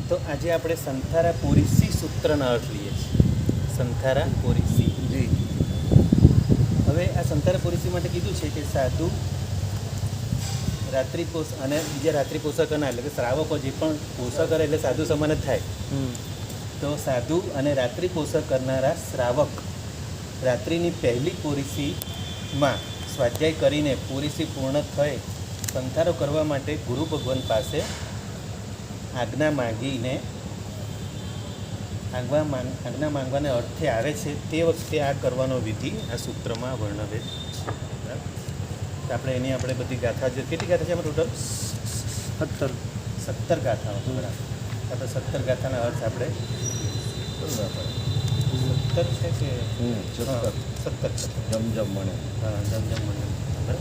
તો આજે આપણે સંથારા પોરીસી સૂત્રના અર્થ લઈએ છીએ. સંથારા પોરીસી. જી. હવે આ સંથારા પોરીસી માટે કીધું છે કે સાધુ રાત્રિ અને બીજા રાત્રિ પોષકોના એટલે કે શ્રાવકો જે પણ પોષક કરે એટલે સાધુ સમાન જ થાય. તો સાધુ અને રાત્રિ પોષક કરનારા શ્રાવક રાત્રિની પહેલી પોરીસીમાં સ્વાધ્યાય કરીને પોરીસી પૂર્ણ થઈ સંથારો કરવા માટે ગુરુ ભગવાન પાસે આજ્ઞા માંગીને આજ્ઞા માંગવાને અર્થે આવે છે તે વખતે આ કરવાનો વિધિ આ સૂત્રમાં વર્ણવે છે. તો આપણે બધી ગાથા જે કેટલી ગાથા છે એમાં ટોટલ 17 ગાથાઓ. બરાબર. આપણે 17 ગાથાના અર્થ આપણે 17 છે કે 17 જમજમ મને. હા, જમજમ મને. બરાબર.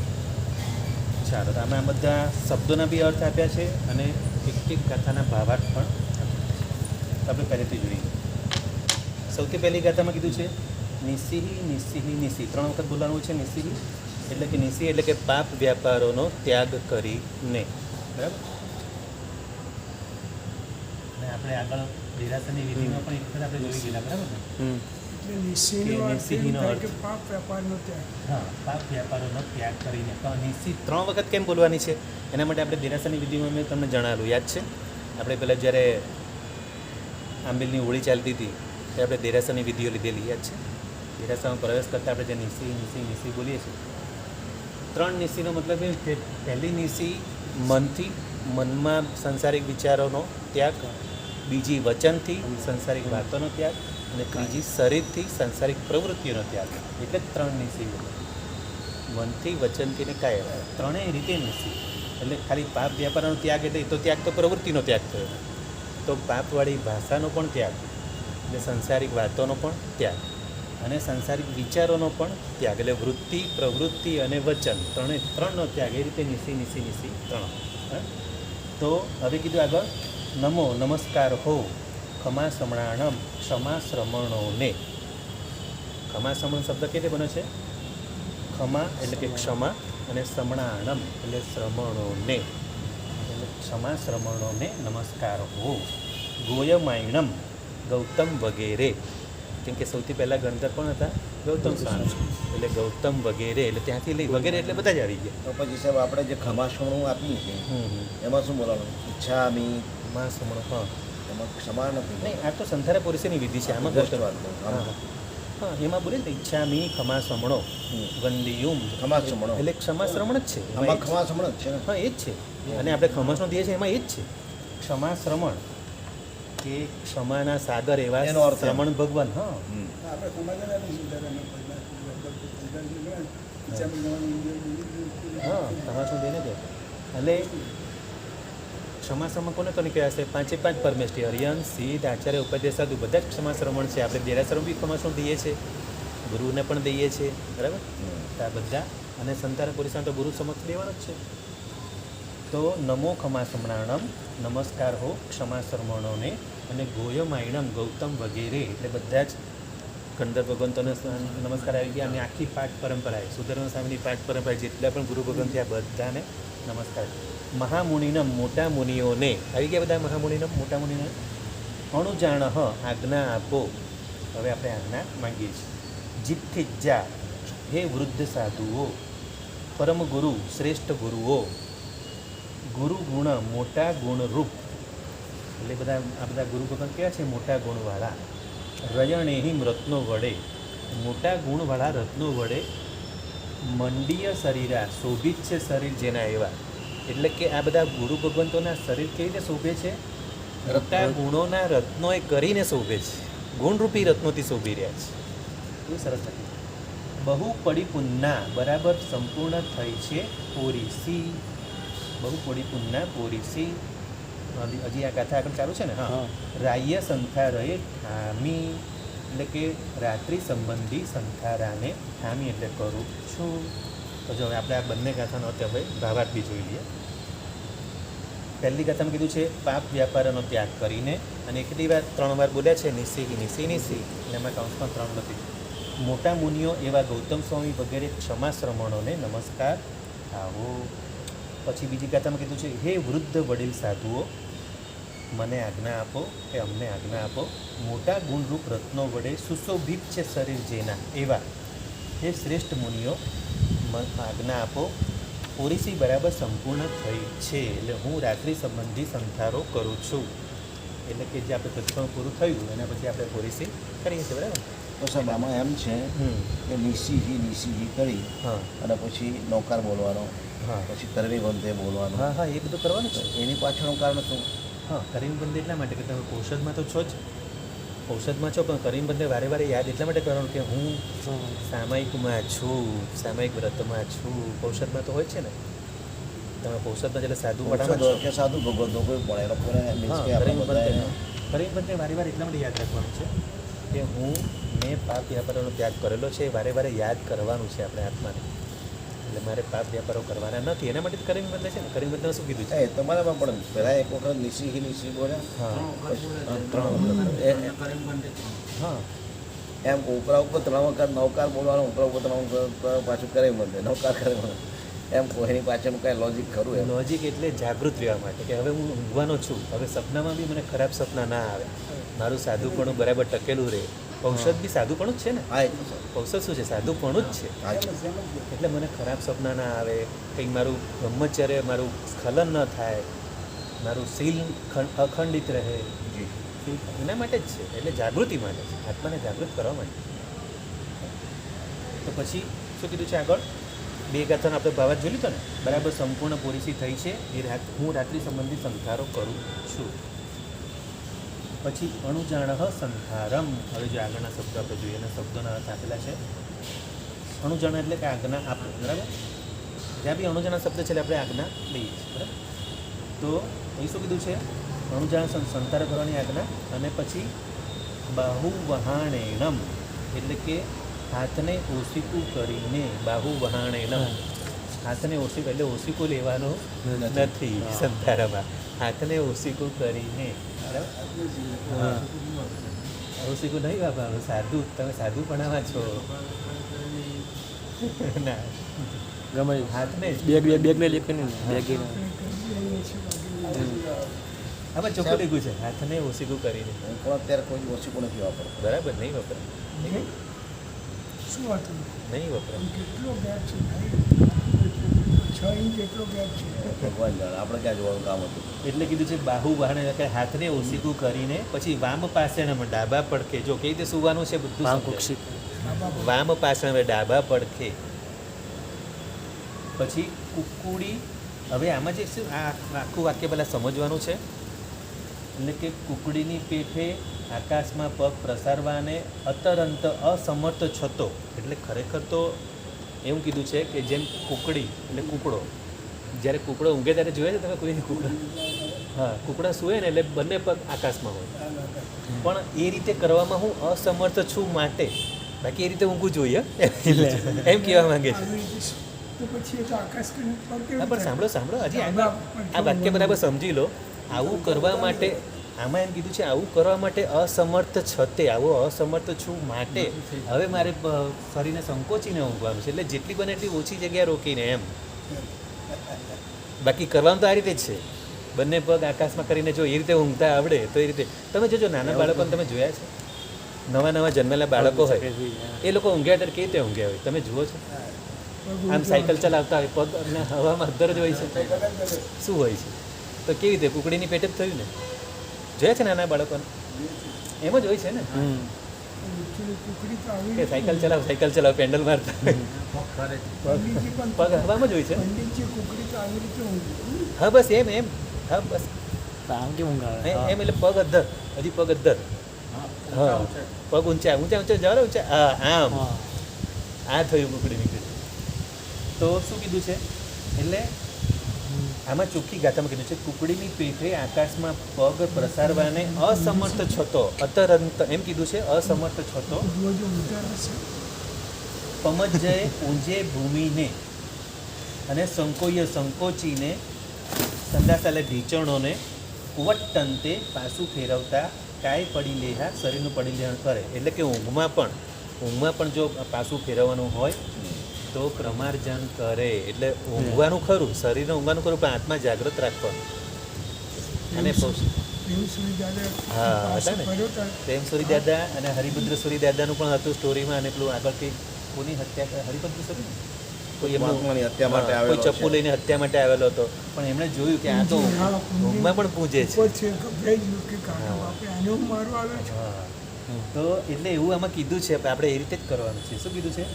ચાલો, તો આમાં બધા શબ્દોના બી અર્થ આપ્યા છે અને એક ગાથાના ભાવાર્થ પણ આપણે પહેલેથી જોઈએ. સૌથી પહેલી ગાથામાં કીધું છે નિસિહી નિસિહી નિસી. 3 વખત બોલવાનું છે નિસિહી એટલે કે નિસી એટલે કે પાપ વ્યાપારોનો ત્યાગ કરીને. બરાબર. અને આપણે આગળ દેરાસરની વિધિમાં પણ એક વખત આપણે જોઈ ગયેલા. બરાબર ને? નિસિહીનો અર્થ પાપ વેપારનો ત્યાગ. હા, પાપ વ્યાપારોનો ત્યાગ કરીને. તો નિસી 3 વખત કેમ બોલવાની છે એના માટે આપણે દેરાસરની વિધિમાં મેં તમને જણાવેલું યાદ છે. આપણે પહેલાં જ્યારે આંબિલની હોળી ચાલતી હતી ત્યારે આપણે દેરાસરની વિધિઓ લીધેલી યાદ છે. દેરાસરમાં પ્રવેશ કરતાં આપણે જે નિસી નિસી નિસી બોલીએ છીએ 3 નિસીનો મતલબ એ કે પહેલી નિસી મનમાં સંસારિક વિચારોનો ત્યાગ, બીજી વચનથી સંસારિક વાતોનો ત્યાગ અને ત્રીજી શરીરથી સંસારિક પ્રવૃત્તિઓનો ત્યાગ. એટલે જ 3 નિસી. મનથી, વચનથી ને કાય ત્રણેય રીતે નિસી. એટલે ખાલી પાપ વ્યાપારનો ત્યાગ એટલે એ તો ત્યાગ તો પ્રવૃત્તિનો ત્યાગ થયો. તો પાપવાળી ભાષાનો પણ ત્યાગ એટલે સંસારિક વાતોનો પણ ત્યાગ અને સંસારિક વિચારોનો પણ ત્યાગ એટલે વૃત્તિ, પ્રવૃત્તિ અને વચન ત્રણનો ત્યાગ. એ રીતે નિસી નિસી નિસી 3. તો હવે કીધું આગળ નમો નમસ્કાર હો ખમા સમણાણમ ક્ષમા શ્રમણોને. ખમા શ્રમણ શબ્દ કેવી બને છે? ખમા એટલે કે ક્ષમા અને સમણાણમ એટલે શ્રમણોને. એટલે ક્ષમા શ્રમણોને નમસ્કાર હો. ગોયમાયણમ ગૌતમ વગેરે. કેમ કે સૌથી પહેલાં ગણતર પણ હતા ગૌતમ સ્વામી. એટલે ગૌતમ વગેરે એટલે ત્યાંથી લઈ વગેરે એટલે બધા જ આવી ગયા. તો પછી સાહેબ આપણે જે ખમાસણું આપ્યું છે એમાં શું બોલવાનું? ઈચ્છામી. ખમા શ્રમણ. હા, એમાં ક્ષમા નથી. નહીં, આ તો સંથારા પોરીસીની વિધિ છે. આમાં જસ્ટ ગૌતમ. વાત કહું. હા, હા, એમાં બોલે ને ઈચ્છામી ખમા શ્રમણો વંદિયુમ. ખમાસમણો એટલે ક્ષમા શ્રમણ જ છે. આમાં ખમાસમણ જ છે ને. હા, એ જ છે. અને આપણે ખમસનો દઈએ છીએ એમાં એ જ છે. ક્ષમા શ્રમણ કે ક્ષમાના સાગર એવા એનો અર્થ શ્રમણ ભગવાન. હા, આપણે સમાધાન હા, ખમાસનો દઈને જ. એટલે ક્ષમા શ્રમણ કોને કોને કહેવાય છે? 5 પરમેષ્ઠી હરિયન, સિદ્ધ, આચાર્ય, ઉપાધ્યાય, સાધુ બધા જ ક્ષમા શ્રમણ છે. આપણે દેરાસરમાં બી ખમાસણ દઈએ છીએ, ગુરુને પણ દઈએ છીએ. બરાબર. આ બધા અને સંતારા પોરીસમાં તો ગુરુ સમક્ષ દેવાનો જ છે. તો નમો ખમા સમણાણમ નમસ્કાર હો ક્ષમા શ્રમણોને અને ગોયમાયણમ ગૌતમ વગેરે એટલે બધા જ ગંધર્વ ભગવંતોને નમસ્કાર આવી ગયા. અને આખી પાઠ પરંપરાએ સુધર્મ સ્વામીની પાઠ પરંપરા જેટલા પણ ગુરુ ભગવંત થયા બધાને નમસ્કાર. મહામુનિનમ મોટા મુનિઓને આવી ગયા બધા. મહામુનિનમ મોટા મુનિને અણુજાણ આજ્ઞા આપો. હવે આપણે આજ્ઞા માંગીએ છીએ. જીતથિજા હે વૃદ્ધ સાધુઓ, પરમ ગુરુ શ્રેષ્ઠ ગુરુઓ, ગુરુ ગુણ મોટા ગુણરૂપ એટલે બધા આ બધા ગુરુ ભગવાન કયા છે? મોટા ગુણવાળા. રયણેહિમ રત્નો વડે મોટા ગુણવાળા રત્નો વડે મંડીય શરીરા શોભિત છે શરીર જેના એવા. એટલે કે આ બધા ગુરુ ભગવંતોના શરીર કેવી રીતે શોભે છે? મોટા ગુણોના રત્નોએ કરીને શોભે છે. ગુણરૂપી રત્નોથી શોભી રહ્યા છે. એવું સરસ લખ્યું. બહુ પડી બરાબર સંપૂર્ણ થઈ છે પોરીસી. બહુ પડી પોરીસી. હજી આ ગાથા આગળ ચાલુ છે ને. હા. રાહ્ય સંથારએ ઠામી એટલે કે રાત્રિ સંબંધી સંથારાને ઠામી એટલે કરું છું. તો જો હવે આપણે આ બંને ગાથાનો અર્થ હવે ભાવાર્થ બી જોઈ લઈએ. પહેલી ગાથામાં કીધું છે પાપ વ્યાપારનો ત્યાગ કરીને અને કેટલી વાર 3 વાર બોલ્યા છે નિસી નિસી નિસી. અને એમાં કૌંસમાં 3 નથી. મોટા મુનિઓ એવા ગૌતમ સ્વામી વગેરે ક્ષમા શ્રમણોને નમસ્કાર આવો. પછી બીજી ગાથામાં કીધું છે હે વૃદ્ધ વડીલ સાધુઓ, મને આજ્ઞા આપો કે અમને આજ્ઞા આપો, મોટા ગુણરૂપ રત્નો વડે સુશોભિત છે શરીર જેના એવા હે શ્રેષ્ઠ મુનિઓ આજ્ઞા આપો. ઓરિસી બરાબર સંપૂર્ણ થઈ છે એટલે હું રાત્રિ સંબંધી સંથારો કરું છું. એટલે કે જે આપણે પ્રતિક્રમણ પૂરું થયું એના પછી આપણે ઓરિસી કરીએ છીએ, બરાબર? તો સાહેબ આમાં એમ છે કે નિશીજી કરી હા અને પછી નૌકાર બોલવાનો, હા પછી કરવી બંધે બોલવાનું. હા હા, એ બધું કરવાનું છે. એની પાછળનું કારણ શું? હા, કરીમ બંધ એટલા માટે કે તમે ઔષધમાં તો છો જ, ઔષધમાં છો, પણ કરીમ બંધને વારે વારે યાદ એટલા માટે કરવાનું કે હું સામાયિકમાં છું, સામાયિક વ્રતમાં છું. ઔષધમાં તો હોય છે ને, તમે ઔષધમાં એટલે સાધુ પડામાં છો. કે સાધુ ભગવતો કોઈ પણ એ લોકોને means હા, કે આપણે બધાએ કરીમ બંધને વારે વારે એટલા માટે યાદ રાખવાનું છે કે મેં પાપ વ્યાપારોનો ત્યાગ કરેલો છે, વારે વારે યાદ કરવાનું છે આપણે આત્માને. એટલે મારે પાપ વ્યાપારો કરવાના નથી, એના માટે કરીમ બંધ છે ને. કરીમ બંધમાં શું કીધું છે? એ તમારામાં પણ પહેલાં એક વખત નિશી બોલ્યા, હા હા એમ ઉપરા ઉપર 3 વખત નૌકાર બોલવાનો, ઉપરા ઉપર 3 વખત પાછું કરે બંધે નૌકાર કરે બંધે. એમ એની પાછળનું કાંઈ લોજિક ખરું એમ? લોજિક એટલે જાગૃત રહેવા માટે કે હવે હું ઊંઘવાનો છું, હવે સપનામાં બી મને ખરાબ સપના ના આવે, મારું સાદુપણું બરાબર ટકેલું રહે. ઔષધ બી સાદુપણું જ છે ને. હા, એટલું સર. ઔષધ શું છે? સાદુપણું જ છે. હા છે. એટલે મને ખરાબ સપના ના આવે, કંઈક મારું બ્રહ્મચર્ય મારું સ્ખલન ન થાય, મારું શીલ અખંડિત રહે, જી. એના માટે જ છે. એટલે જાગૃતિ માટે છે, આત્માને જાગૃત કરવા માટે. તો પછી શું કીધું છે આગળ? 2 ગાથાનો આપણે ભાવાર્થ જોઈ લીધો ને, બરાબર સંપૂર્ણ પોરિસી થઈ છે એ હું રાત્રિ સંબંધી સંથારો કરું છું. પછી અણુજાણ સંથારમ. હવે જે આગળના શબ્દો આપણે જોઈએ એના શબ્દોના અર્થ આપેલા છે. અણુજાણ એટલે કે આજ્ઞા આપો, બરાબર? જ્યાં બી અણુજાણ શબ્દ છે એટલે આપણે આજ્ઞા લઈએ છીએ, બરાબર? તો અહીં શું કીધું છે? અણુજાણ સંથારો કરવાની આજ્ઞા. અને પછી બાહુવહાણેણમ એટલે કે હાથને ઓસીકું કરીને, બાહુવહાણેણમ હાથને ઓસીકું એટલે ઓસીકું લેવાનું નથી સંથારામાં, હાથને ઓસીકું કરીને, બરાબર? હા, ઓસીકું નહીં વાપરવાનું. સાધુ, તમે સાધુપણામાં છો ના, ગમે હાથને બેગ ને લેકે નહીં બેગ આમાં ચોખ્ખું લીધું છે, હાથને ઓસીકું કરીને, હું પણ અત્યારે કોઈ ઓછું નથી વાપરતો. બરાબર? નહીં વપરાય, શું હતું નહીં વપરાય. આમ કેટલો ગેપ છે ભાઈ? 6 ઇંચ જેટલો ગેપ છે. ભગવાન જાણે આપણે ક્યાં જોવાનું કામ હતું. એટલે કીધું છે બાહુ વહાણે એટલે હાથને ઓસીકું કરીને, પછી વામ પાસેણામાં ડાબા પડખે, જો કેવી રીતે સુવાનું છે બધું સમજાય. વામ પાસેણામાં ડાબા પડખે. પછી કુકુડી. હવે આમાં જે શું આ આખું વાક્ય પહેલાં સમજવાનું છે. એટલે કે કુકડીની પેઠે આકાશમાં પગ પ્રસારવાને અતરંત અસમર્થ છતો. એટલે ખરેખર તો એવું કીધું છે કે જેમ કુકડી એટલે કૂકડો, જ્યારે કૂકડો ઊંઘે ત્યારે જોઈએ છે તમે કોઈ કૂકડા? હા, કૂકડા સૂએ ને એટલે બંને પગ આકાશમાં હોય, પણ એ રીતે કરવામાં હું અસમર્થ છું માટે, બાકી એ રીતે ઊંઘવું જોઈએ એમ કહેવા માંગે છે. આવી રીતે તો પછી એ તો આકાશ પર કેવી હા, પણ રીતે? સાંભળો સાંભળો, હજી આ વાક્ય બરાબર સમજી લો. આવું કરવા માટે આમાં એમ કીધું છે, આવું કરવા માટે અસમર્થ છતે, આવો અસમર્થ છું માટે હવે મારે શરીરને સંકોચીને ઊંઘવાનું છે. એટલે જેટલી બને એટલી ઓછી જગ્યા રોકીને એમ. બાકી કરવાનું તો આ રીતે જ છે, બંને પગ આકાશમાં કરીને જો એ રીતે ઊંઘતા આવડે તો એ રીતે. તમે જોજો નાના બાળકોને તમે જોયા છે, નવા જન્મેલા બાળકો હોય એ લોકો ઊંઘ્યા ત્યારે કેવી રીતે ઊંઘ્યા હોય તમે જુઓ છો? આમ સાયકલ ચલાવતા હોય, પગ અને હવામાં અંદર જ હોય છે. શું હોય છે? તો કેવી રીતે? કુકડીની પેટે જ થયું ને. જોયા છે નાના બાળકોને? એમ જ હોય છે ને Actually કુકડી તો આવી કે સાયકલ ચલાવ પેન્ડલ મારતા હોય. પંડિતજી પણ પગ હવામાં જ હોય છે. પંડિતજી કુકડી તો આવી રીતે ઊંઘી. હા બસ એમ હા બસ આમ કેમ ઊંઘ આવે? એમ એટલે પગ અદ્ધર, હજી પગ અદ્ધર. હા, પગ ઊંચા જવા ઊંચા. હા, આમ આ થયું કુકડીની પેટે. તો શું કીધું છે? એટલે આમાં ચોખ્ખી ગાથામાં કીધું છે કુકડીની પેઠે આકાશમાં પગ પ્રસારવાને અસમર્થ છતો, અતરંત એમ કીધું છે, અસમર્થ છતો રોજ ઊંઘતા હશે. પમજ્જય ઊંજે ભૂમિને અને સંકોચીને સંદાસાલે ઢીચણોને કુવટ્ટંતે પાછું ફેરવતા કાય પડી લેહા શરીરનું પડી લેહણ કરે. એટલે કે ઊંઘમાં પણ જો પાછું ફેરવવાનું હોય તો ક્રમાર્જન કરે. એટલે ઊંઘવાનું ખરું, શરીરને ઊંઘવાનું ખરું, પણ આત્મા જાગૃત રાખવાનું. અને ભીમસુરી દાદા હા, પાસો હતા ને? કર્યો હતા. પ્રેમ સૂરી દાદા અને હરિભદ્ર સૂરી દાદાનું પણ હતું સ્ટોરીમાં, અને પેલું આગળ કંઈ કોની હત્યા, હરિભદ્ર સૂરી કોઈ એમનું મહાત્માની હત્યા માટે હા, આવેલો કોઈ ચપ્પુ છે. લઈને હત્યા માટે આવેલો હતો, પણ એમણે જોયું કે આ તો હા, પૂંજી. ઊંઘમાં પણ પૂજે છે. ઉપર છે ગભરાઈ ગયું કે કાકા હા. બાપે આને હું મારવા આવ્યો છું. હા, તો એટલે એવું આમાં કીધું છે, આપણે એ રીતે જ કરવાનું છે. શું કીધું છે?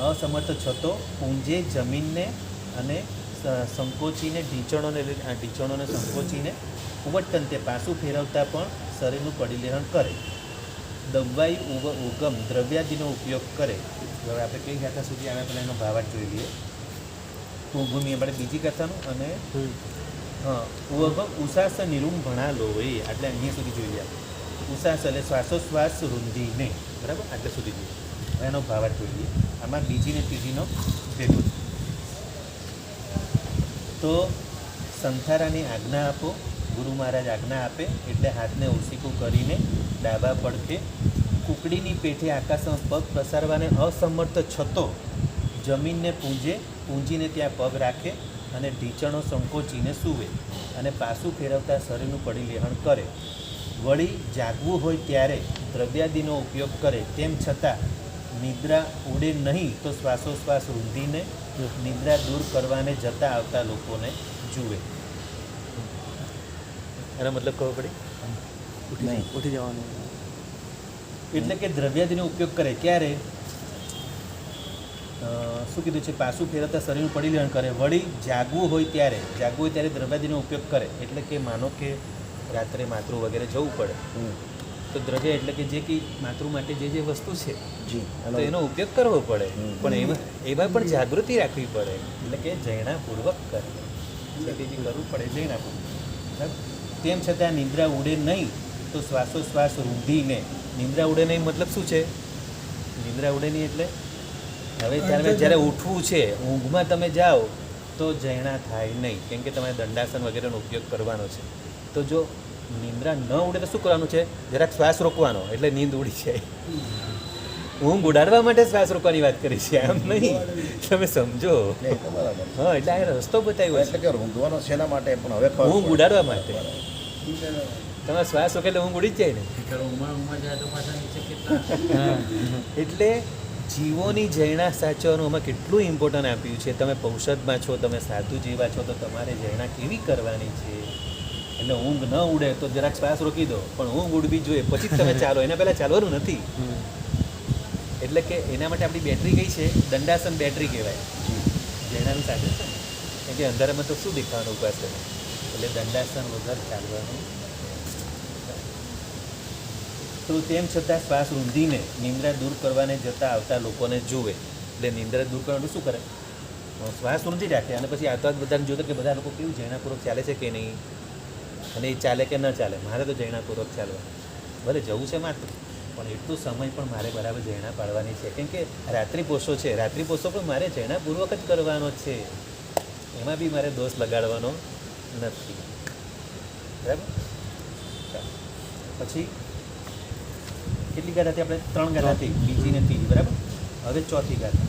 અસમર્થ છતો પૂંજે જમીનને અને સંકોચીને ઢીંચણોને સંકોચીને ઉવટકંતે પાછું ફેરવતા પણ શરીરનું પડીલેહણ કરે. દવાઈ ઉગમ દ્રવ્યાદિનો ઉપયોગ કરે. હવે આપણે કઈ ગાથા સુધી આવ્યા પહેલાં એનો ભાવાર્થ જોઈ લઈએ. ભૂમિ આપણે બીજી ગાથાનું, અને હા, ઉષાસ નિરુંભણા લોહી, એટલે અહીંયા સુધી જોઈ લઈએ. ઉષાસ એટલે શ્વાસોશ્વાસ રૂંધીને, બરાબર, આટલે સુધી જોઈએ. હવે એનો ભાવાર્થ જોઈ લઈએ. આમાં બીજી ને ત્રીજીનો ભેગો છે. તો સંથારાની આજ્ઞા આપો. ગુરુ મહારાજ આજ્ઞા આપે એટલે હાથને ઓસીકું કરીને ડાબા પડખે કુકડીની પેઠે આકાશમાં પગ પ્રસારવાને અસમર્થ છતો જમીનને પૂંજીને ત્યાં પગ રાખે અને ઢીંચણો સંકોચીને સૂવે અને પાછું ફેરવતા શરીરનું પડીલેહણ કરે. વળી જાગવું હોય ત્યારે દ્રવ્યાદિનો ઉપયોગ કરે, તેમ છતાં નિદ્રા ઉડે નહીં તો શ્વાસોશ્વાસ રૂંધીને નિદ્રા દૂર કરવાને જતા આવતા લોકોને જુએ. એનો મતલબ ખબર પડી? ઉઠી જવાનું. એટલે કે દ્રવ્યાદિનો ઉપયોગ કરે ક્યારે? શું કીધું છે? પાછું ફેરવતા શરીરનું પડીલેહણ કરે. વળી જાગવું હોય ત્યારે દ્રવ્યાદિનો ઉપયોગ કરે. એટલે કે માનો કે રાત્રે માતૃ વગેરે જવું પડે, તો દ્રવ્ય એટલે કે જે કંઈ માતૃ માટે જે વસ્તુ છે જી તો એનો ઉપયોગ કરવો પડે, હમ. પણ એમાં પણ જાગૃતિ રાખવી પડે. એટલે કે જૈનાપૂર્વક કરે, તેથી કરવું પડે જૈનાપૂર્વક. બરાબર? તેમ છતાં નિંદ્રા ઉડે નહીં તો શ્વાસોશ્વાસ રૂંધીને. નિંદ્રા ઉડે નહીં મતલબ શું છે? નિંદ્રા ઉડે નહીં એટલે હવે જ્યારે ઉઠવું છે, ઊંઘમાં તમે જાઓ તો જૈણા થાય નહીં, કેમ કે તમારે દંડાસન વગેરેનો ઉપયોગ કરવાનો છે. તો જો નિંદ્રા ન ઉડે તો શું કરવાનું છે? જરાક શ્વાસ રોકવાનો, એટલે નીંદ ઉડી જાય. ઊંઘ ઉડાડવા માટે શ્વાસ રોકવાની વાત કરી છે, આમ નહીં. તમે સમજો. એ તો બરાબર. હા, એટલે આ રસ્તો બતાવ્યો એટલે છે. કે રૂંધવાનો શેના માટે પણ હવે ખબર ઊંઘ પડે. ઉડાડવા માટે. તમારે શ્વાસ રોકે એટલે ઊંઘ ઉડી જ જાય ને. એટલે જીવોની જૈણા સાચવવાનું આમાં કેટલું ઇમ્પોર્ટન્ટ આપ્યું છે. તમે પૌષદમાં છો, તમે સાધુ જેવા છો, તો તમારે જૈણા કેવી કરવાની છે. એટલે ઊંઘ ન ઉડે તો જરાક શ્વાસ રોકી દો, પણ ઊંઘ ઉડવી જોઈએ પછી જ તમે ચાલો. એના પહેલાં ચાલવાનું નથી. એટલે કે એના માટે આપણી બેટરી કઈ છે? દંડાસન બેટરી કહેવાય. જૈનાનું સાધન છે ને, કેમ કે અંધારામાં તો શું દેખાવાનું ઉપાસને, એટલે દંડાસન વગર ચાલવાનું. તો તેમ છતાં શ્વાસ રૂંધીને નિંદ્રા દૂર કરવાને જતા આવતા લોકોને જુએ. એટલે નિંદ્રા દૂર કરવાનું શું કરે? શ્વાસ રૂંધી રાખે અને પછી આવતા બધાને જોતો કે બધા લોકો કેવું જૈનાપૂર્વક ચાલે છે કે નહીં, અને એ ચાલે કે ન ચાલે. મારે તો જૈનાપૂર્વક ચાલવાનું, ભલે જવું છે માત્ર, પણ એટલું સમય પણ મારે બરાબર જૈના પાડવાની છે. કેમ કે રાત્રિપોષો છે, રાત્રિપોષો પણ મારે જૈનાપૂર્વક જ કરવાનો છે. એમાં બી મારે દોષ લગાડવાનો નથી. બરાબર? પછી કેટલી ગાથાથી? આપણે 3 ગાથાથી, બીજી ને ત્રીજી. બરાબર? હવે ચોથી ગાથા.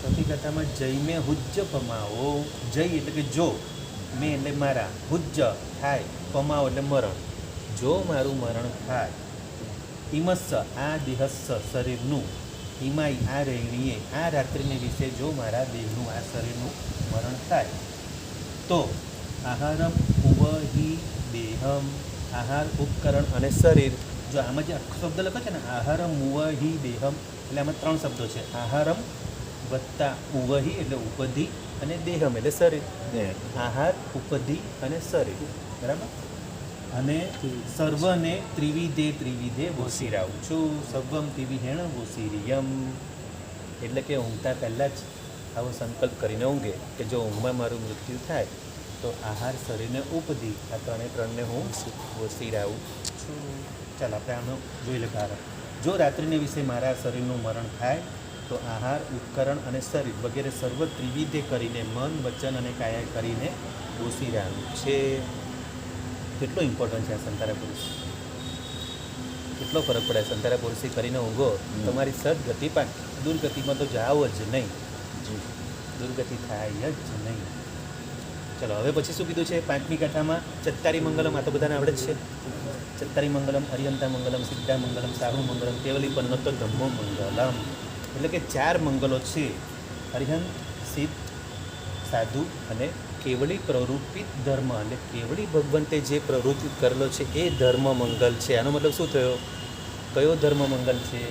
ચોથી ગાથામાં જય મેં હુજ્જ પમાવો. જય એટલે કે જો, મેં એટલે મારા, હુજ્જ થાય, પમાવો એટલે મરણ. જો મારું મરણ થાય. હિમસ્સ આ દેહસ્સ શરીરનું, હિમાઈ આ રહેણીએ આ રાત્રિને વિશે જો મારા દેહનું આ શરીરનું મરણ થાય તો આહારમ ઉવહિ દેહમ, આહાર ઉપકરણ અને શરીર. જો આમાં જે આખો શબ્દ લખો છે ને, આહારમ ઉવહિ દેહમ, એટલે આમાં 3 શબ્દો છે. આહારમ વત્તા ઉવહિ એટલે ઉપધિ, અને દેહમ એટલે શરીર. આહાર, ઉપધિ અને શરીર. બરાબર? અને સર્વને ત્રિવિધે વોસીરાવું છું. સર્વમ ત્રિવિહેણ વોસીરિયમ, એટલે કે ઊંઘતા પહેલાં જ આવો સંકલ્પ કરીને ઊંઘે કે જો ઊંઘમાં મારું મૃત્યુ થાય તો આહાર, શરીરને ઉપધિ, આ 3ને હું વોસીરાવું છું. ચાલ આપણે આનો જોઈ લે કારણ. જો રાત્રિને વિશે મારા શરીરનું મરણ થાય તો આહાર, ઉપકરણ અને શરીર વગેરે સર્વ ત્રિવિધે કરીને મન, વચન અને કાયા કરીને વોસીરાવું છે. કેટલો ઇમ્પોર્ટન્ટ છે આ સંતારા પુરુષ. કેટલો ફરક પડે. સંતારા પુરુષી કરીને ઊંઘો, તમારી સદગતિ પણ દુર્ગતિમાં તો જાઓ જ નહીં. દુર્ગતિ થાય જ નહીં. ચલો હવે પછી શું કીધું છે 5મી ગાથામાં? ચત્તારી મંગલમ. આ તો બધાને આવડે જ છે. ચત્તારી મંગલમ, અરિયંતા મંગલમ, સિદ્ધા મંગલમ, સાહુ મંગલમ, કેવલી પન્નતો ધમ્મો મંગલમ. એટલે કે 4 મંગલો છે. અરિહંત, સિદ્ધ, સાધુ અને કેવળી પ્રવૃત્તિત ધર્મ. એટલે કેવળી ભગવંતે જે પ્રવૃત્તિ કરેલો છે એ ધર્મ મંગલ છે. આનો મતલબ શું થયો? કયો ધર્મ મંગલ છે?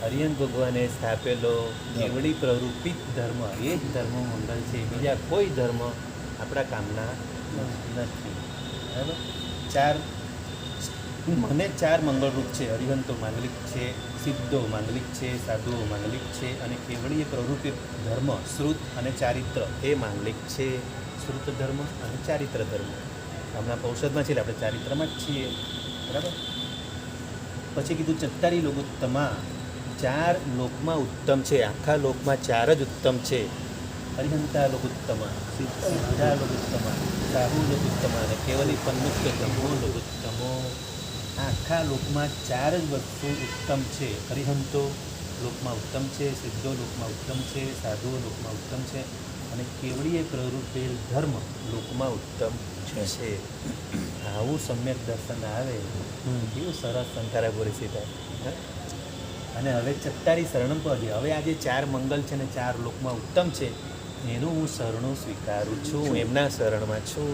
અરિયંત ભગવાને સ્થાપેલો કેવળી પ્રવૃત્તિત ધર્મ, એ જ ધર્મ મંગલ છે. બીજા કોઈ ધર્મ આપણા કામના નથી. બરાબર? 4 મંગળરૂપ છે. અરિહંતો માંગલિક છે, સિદ્ધો માંગલિક છે, સાધુઓ માંગલિક છે અને કેવળીય પ્રવૃત્તિ ધર્મ શ્રુત અને ચારિત્ર એ માંગલિક છે. શ્રુત ધર્મ અને ચારિત્ર ધર્મ. હમણાં ઔષધમાં છે એટલે આપણે ચારિત્રમાં જ છીએ. બરાબર? પછી કીધું ચત્તારી લોકોત્તમા, 4 લોકમાં ઉત્તમ છે. આખા લોકમાં 4 જ ઉત્તમ છે. અરિહંતા લોકોત્તમા, સિદ્ધા લોકોત્તમા, સાહુ લોકોત્તમા અને કેવલી પન્નુક્ત ધમ્મો લોકોત્તમો. આખા લોકમાં 4 જ વસ્તુ ઉત્તમ છે. અરિહંતો લોકમાં ઉત્તમ છે, સિદ્ધો લોકમાં ઉત્તમ છે, સાધુઓ લોકમાં ઉત્તમ છે અને કેવળીએ પ્રવૃત્તેલ ધર્મ લોકમાં ઉત્તમ છે. આવું સમ્યક દર્શન આવે કેવું સરસ સંકારાપુરી સીધા. અને હવે ચત્તારી શરણમ પદે. હવે આ જે 4 મંગલ છે ને 4 લોકમાં ઉત્તમ છે એનું હું શરણું સ્વીકારું છું. એમના શરણમાં છું.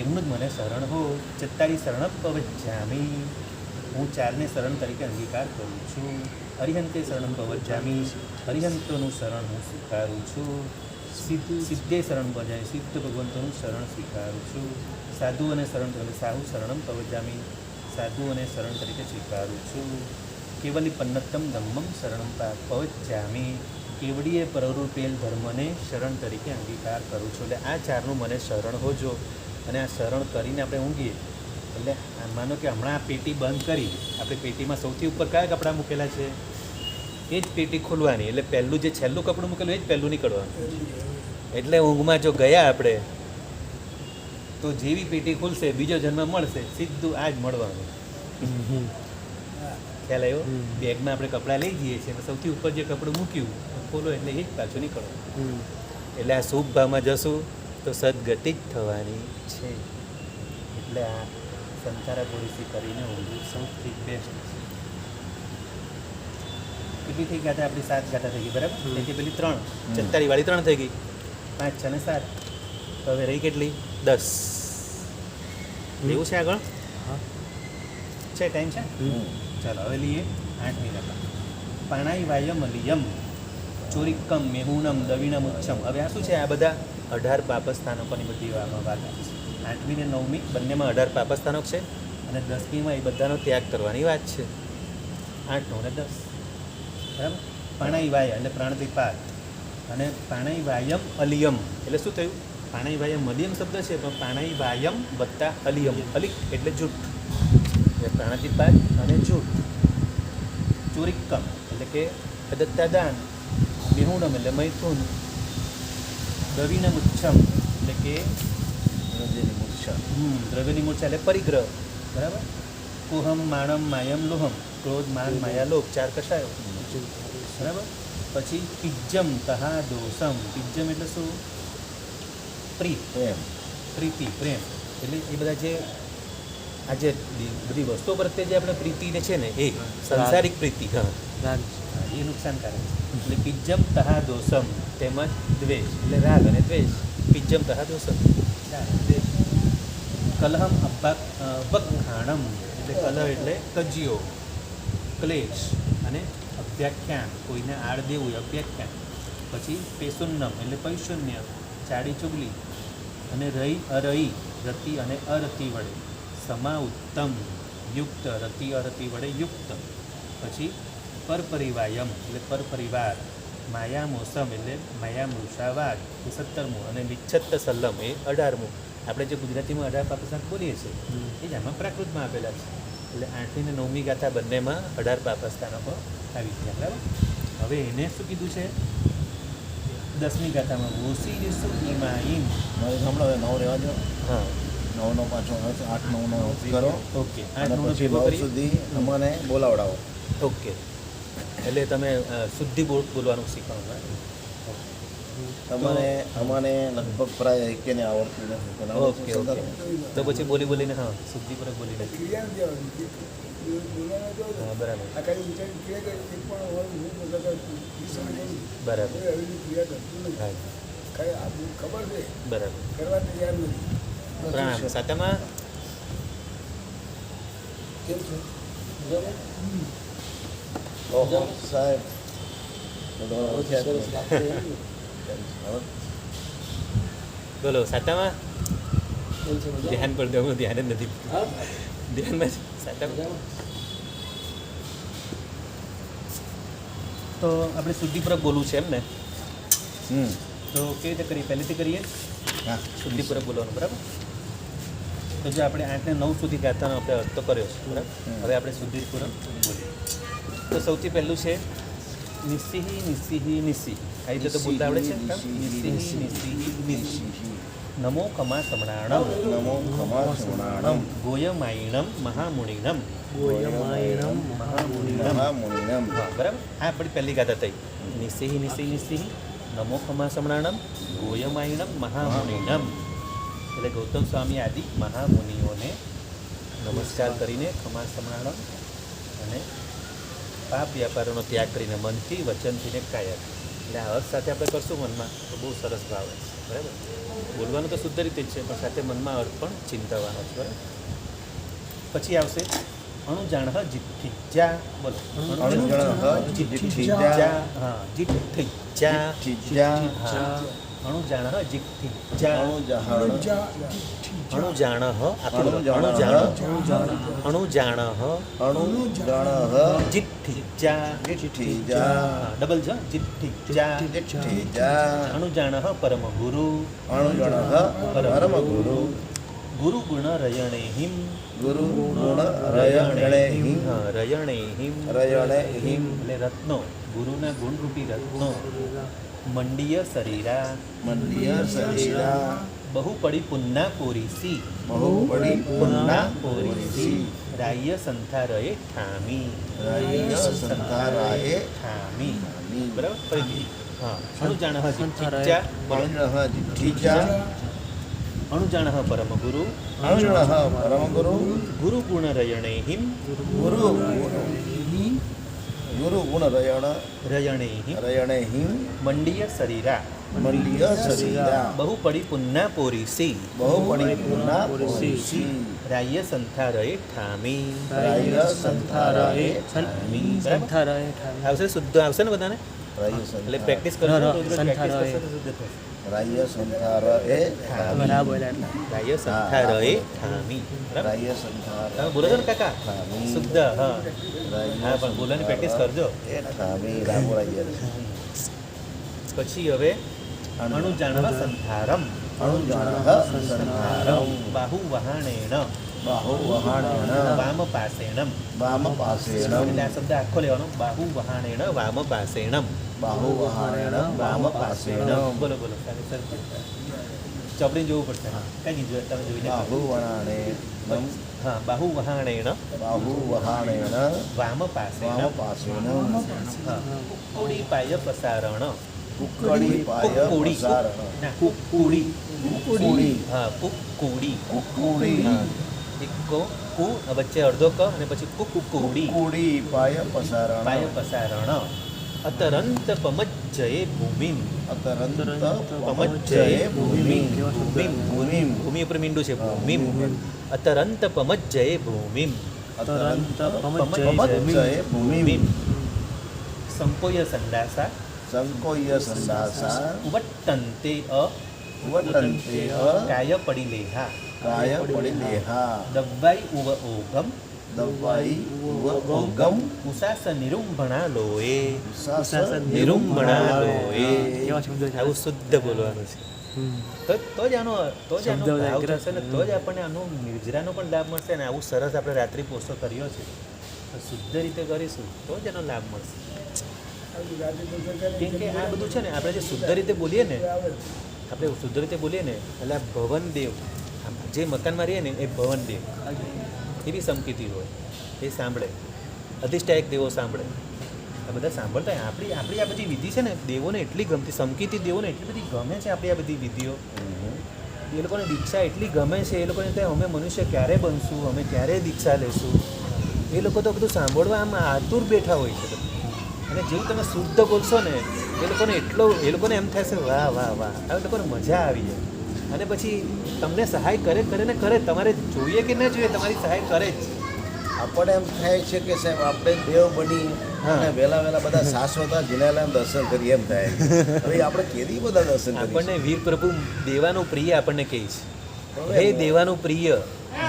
એમનું જ મને શરણ હો. ચત્તારી શરણમ પવજ્જામી. હું 4ને શરણ તરીકે અંગીકાર કરું છું. અરિહંતે શરણમ પવજ્જામી. અરિહંતોનું શરણ હું સ્વીકારું છું. સિદ્ધે શરણ બજાય. સિદ્ધ ભગવંતોનું શરણ સ્વીકારું છું. સાધુઓને શરણ એટલે સાહુ શરણમ પવજ્જામી. સાધુઓને શરણ તરીકે સ્વીકારું છું. કેવલી પન્નતમ ધમ્મમ શરણમ પવજ્જામી. કેવડીએ પ્રવૃત્તેલ ધર્મને શરણ તરીકે અંગીકાર કરું છું. એટલે આ 4નું મને શરણ હોજો. અને આ શરણ કરીને આપણે ઊંઘીએ એટલે માનો કે હમણાં આ પેટી બંધ કરી, આપણે પેટીમાં સૌથી ઉપર કયા કપડાં મૂકેલા છે એ જ પેટી ખોલવાની. એટલે પહેલું જે છેલ્લું કપડું મૂકેલું એ જ પહેલું નીકળવાનું. એટલે ઊંઘમાં જો ગયા આપણે તો જેવી પેટી ખુલશે બીજો જન્મ મળશે, સીધું આ જ મળવાનું. ખ્યાલ આવ્યો? બેગમાં આપણે કપડાં લઈ જઈએ છીએ અને સૌથી ઉપર જે કપડું મૂક્યું ખોલો એટલે એ જ પાછું નીકળવાનું. એટલે આ શુભ ભાવમાં જશું તો સદગતિ જ થવાની છે. એટલે આ સંતારાપુરીથી કરીને ઊંઘું સૌથી બેસ્ટ છે. કેટલી થઈ ગાથા? આપણી 7 ગાથા થઈ ગઈ. બરાબર? એટલે પેલી 3 ચત્તારીવાળી 3 થઈ ગઈ. 5, 6 અને 7. તો હવે રહી કેટલી? 10. એવું છે આગળ? છે ટાઈમ છે? ચાલો હવે લઈએ 8મી ગાથા. પાણાઈ વાયમ લિયમ ચોરિકમ મેહુનમ દવિણમ ઉચ્છમ. હવે આ શું છે? આ બધા 18 પાપસ્થાનકોની બધી વાત છે. 8મી ને 9મી બંનેમાં 18 પાપસ્થાનો છે અને 10મીમાં એ બધાનો ત્યાગ કરવાની વાત છે. 8, 9 અને 10. બરાબર? પાણાઈ વાય એટલે પ્રાણથી પાર અને પાણાઈ વાયમ અલિયમ એટલે શું થયું? પાણાઈ વાયમ મલિયમ શબ્દ છે પણ પાણાઈ વાયમ વત્તા અલિયમ. અલિક એટલે જૂઠ, એટલે પ્રાણાથી પાર અને જૂઠ. ચોરિકમ એટલે કે અદત્તાદાન. મેહુણમ એટલે મૈથુન. દ્રવિણમ ઉચ્છમ એટલે કે દ્રવ્યની મૂર્છા એટલે પરિગ્રહ. બરાબર? કુહમ માણમ માયમ લોહમ. ક્રોધ માન માયા લોભ 4 કશાયો. બરાબર? પછી પિજ્જમ તહા દોષમ. પિજ્જમ એટલે શું? પ્રીતિ, પ્રેમ. એટલે એ બધા જે આ જે બધી વસ્તુઓ પ્રત્યે જે આપણે પ્રીતિને છે ને એ સંસારિક પ્રીતિ. હા, એ નુકસાનકારક છે. એટલે પિજ્જમ તહા દોષમ તેમજ દ્વેષ એટલે રાગ અને દ્વેષ. પિજ્જમ તહા દોષમ દ્વેષ. કલહમ અબખાણમ એટલે કલહ એટલે કજિયો, ક્લેશ અને અભ્યાખ્યાન કોઈને આડ દેવું અભ્યાખ્યાન. પછી પેશુન્નમ એટલે પૈશુન્ય, ચાડી ચુગલી અને રહી અરહી રતિ અને અરતિ વડે. સમા ઉત્તમ યુક્ત રતિ અરતિ વડે યુક્ત. પછી પરપરિવાયમ એટલે પરપરિવાર. માયા મોસમ એટલે માયા મૃષાવાદ એ 17મું અને નિચ્છત્ત સલ્લમ એ 18મું. આપણે જે ગુજરાતીમાં 18 પાપસ્થાન બોલીએ છીએ એ જ આમાં પ્રાકૃતમાં આપેલા છે. એટલે 8મી ને 9મી ગાથા બંનેમાં 18 પાપસ્થાનો પર આવી ગયા. બરાબર? હવે એને શું કીધું છે? 10મી ગાથામાં ઓસી રીસુ ઈમાઈન. હમણાં 9 રહેવા દો. હા, 9 પાછો 8, 9 કરો. ઓકે. અને 8, 9 પછી 9 સુધી અમને બોલાવડાવો. ઓકે. એટલે તમે શુદ્ધિ બોલવાનું શીખવાનું. અમારે લગભગ પ્રાય એકેને આવડતું નથી પણ આવડતું ઓકે છે ઓકે ખરું. તો પછી બોલીને હા શુદ્ધિપૂર્વક બોલીને ક્રિયાને દેવાની બોલવાના તો હા બરાબર આ ખાલી ઊંચાઈ ક્રિયા કરે એક પણ હોય હું બધા બરાબર કોઈ આવી ક્રિયા કરતું નથી હા ખાલી આ બહુ ખબર છે બરાબર કરવા તૈયાર નથી પ્રણામ સાતામાં કેમ છે ઓહો, સાહેબ તો તમારા ઓળખ્યા છે. હવે બોલો સાતામાં ધ્યાન પર દઉં ધ્યાન જ નથી ધ્યાનમાં સાતામાં તો આપણે શુદ્ધિપૂર્વક બોલવું છે એમ ને તો કેવી રીતે કરીએ પહેલેથી કરીએ હા શુદ્ધિપૂર્વક બોલવાનું બરાબર તો જો આપણે 8 ને 9 સુધી ગાતાનો આપણે અર્થ તો કર્યો છે બરાબર હવે આપણે શુદ્ધિપૂર્વક બોલીએ તો સૌથી પહેલું છે નિસ્સિહી નિસ્સિહી નિસ્સિહી આ રીતે તો બોલતા આવડે છે નિસ્સિહી નિસ્સિહી નિસ્સિહી નમો કમા સમણાણમ નમો ખમા શરણાણમ ગોયમાયણમ મહામુનિનમ ગોયમાયણમ મહામુનિનમ. હા બરાબર આ આપણી પહેલી ગાથા થઈ નિસ્સિહી નિસ્સિહી નિસ્સિહી નમો ખમા સમણાણમ ગોયમાયણમ મહામુનિનમ એટલે ગૌતમ સ્વામી આદિ મહામુનિઓને નમસ્કાર કરીને ખમા સમણાણમ અને પાપ વ્યાપારોનો ત્યાગ કરીને મનથી વચનથી ને કાયા એટલે આ અર્થ સાથે આપણે કરશું મનમાં તો બહુ સરસ ભાવ આવે બરાબર બોલવાનું તો શુદ્ધ રીતે જ છે પણ સાથે મનમાં અર્થ પણ ચિંતવવાનો છે બરાબર પછી આવશે અણુજાણહ જીઠ્ઠિજા બોલો અણુજાણહ જીઠ્ઠિજા. હા જીઠ્ઠિજા જીઠ્ઠિજા. હા અણુજાણહ જીઠ્ઠિજા અણુજાહણ. અણુજાણહ આખું બોલો. અણુજાણહ. અણુજાણહ અણુજાણહ જીઠ્ઠિજા જીઠ્ઠિજા. હા ડબલ જ જીઠ્ઠિજા જીઠ્ઠિજા. અણુજાણહ પરમ ગુરુ અણુજાણહ પરમગુરુ ગુરુ ગુણ રયણેહિમ ગુરુ ગુણ રયણેહિમ. હા રયણેહિમ રયણેહિમ. એટલે રત્નો ગુરુના ગુણરૂપી રત્નો મંડીય શરીરા મંડીય શરીરા બહુ પડી પુન્ના પોરીસી બહુપડી પુન્ના પોરીસી રાય સંથારએ ઠામી રાય સંતારાએ ઠામી ઠામી. બરાબર ફરીથી હા અણુજાણહ જીઠ્ઠિજા અણુજાણહ જીઠ્ઠિજા. અણુજાણહ પરમ ગુરુ અણુજાણહ પરમગુરુ ગુરુ ગુણ રયણેહિમ ગુરુ ગુરુ ગુણ રયણેહિમ રયણેહિમ. મંડીય શરીરા મંડીય શરીરા બહુ પડી પુન્ના પોરીસી બહુપડી પુન્ના પોરીસી રાય સંથારએ ઠામી રાય સંથારાએ ઠામી બરાબર? સંથારાય ઠામી આવશે શુદ્ધ આવશે ને બધાને રાય એટલે સંથારા પ્રેક્ટિસ કરશો હા, રોજ રોજ સંથારએ. practice કરશો તો શુદ્ધ થશે રાય સંથારાએ તમે ના બોલ્યા એટલે રાય સંથારએ ઠામી બરાબર રાય સંથારા તમે બોલો છો ને કાકા ઠામી. શુદ્ધ હા હા પણ બોલવાની પ્રેક્ટિસ કરજો એ ઠામી રામોરાય પછી હવે અણુજાણહ સંથારમ અણુજાણહ સંથારમ બાહુ વહાણેણ બાહુ વહાણેણ વામ પાસેણમ વામ એટલે પાસેણમ આ શબ્દ આખો લેવાનો બાહુ વહાણેણ વામ પાસેણમ બાહુ વહાણેણ વામ પાસેણમ બોલો બોલો સારી સર ચોપડી જોવું પડશે કઈ નહીં તમે જોઈને બાહુ વહાણેણ હા બાહુ વહાણેણ બાહુ વહાણેણ વામ વામ પાસેણ પાસેણમ હા કુડી પાય પ્રસારણ કુકડી પાય કુકુડી પ્રસારણ ના કુકુડી કુકુડી હા કુકુડી કુકુડી હા એક કુ વચ્ચે અડધો ક અને પછી કુકુડી કુકુડી પાય પ્રસારણ પાય પ્રસારણ અતરંત પમજ્જયે ભૂમિમ અતરંત પમજ્જયે ભૂમિમ ભૂમિમ ભૂમિમ ભૂમિ ઉપર મીંડું છે ભૂમિમ અતરંત પમજ્જયે ભૂમિમ અતરંત પમજ્જયે પમજ્જયે ભૂમિમ સંકોય સંદાસા સંકોય સંદાસા વટ્ટંતે વટંતે કાય પડી લેહા કાય પડિલેહા દવ્વાઈ ઉવ ઓગમ દવાઈ ઓગમ ઉસાસ નિરુંભણા લોએ સાસ નિરુંભણા લોએ કેવા શબ્દો છે આવું શુદ્ધ બોલવાનું છે તો જ આનો શબ્દો ભાવ જાગ્રત. થશે ને તો જ આપણને આનો નિર્જરાનો પણ લાભ મળશે ને આવું સરસ આપણે રાત્રિ પોસ્ટો કર્યો છે તો શુદ્ધ રીતે કરીશું તો જ એનો લાભ મળશે કેમ કે આ બધું છે ને આપણે જે શુદ્ધ રીતે બોલીએ ને આપણે શુદ્ધ રીતે બોલીએ ને એટલે આ ભવનદેવ જે મકાનમાં રહીએ ને એ ભવનદેવ એવી સંકેતી હોય એ સાંભળે અધિષ્ઠાયક દેવો સાંભળે આ બધા સાંભળતા હોય. આપણી આ બધી વિધિ છે ને દેવોને એટલી ગમતી, સમકીતી દેવોને એટલી બધી ગમે છે આપણી આ બધી વિધિઓ. એ લોકોને દીક્ષા એટલી ગમે છે, એ લોકોને ત્યાં અમે મનુષ્ય ક્યારે બનશું, અમે ક્યારે દીક્ષા લેશું, એ લોકો તો બધું સાંભળવા આમ આતુર બેઠા હોય છે બધું. અને જેવું તમે શુદ્ધ બોલશો ને એ લોકોને એમ થશે વાહ વાહ વાહ, આ લોકોને મજા આવી જાય. અને પછી તમને સહાય કરે ને કરે, તમારે જોઈએ કે ના જોઈએ, તમારી સહાય કરે જ. આપણે એમ થાય છે કે સાહેબ આપણે દેવ બની અને વહેલા બધા શાશ્વત જીનાલામ દર્શન કરીએ એમ થાય. હવે આપણે કેવી બધા દર્શન કરીએ. આપણને વીર પ્રભુ દેવાનું પ્રિય આપણને કહે છે, હે દેવાનું પ્રિય,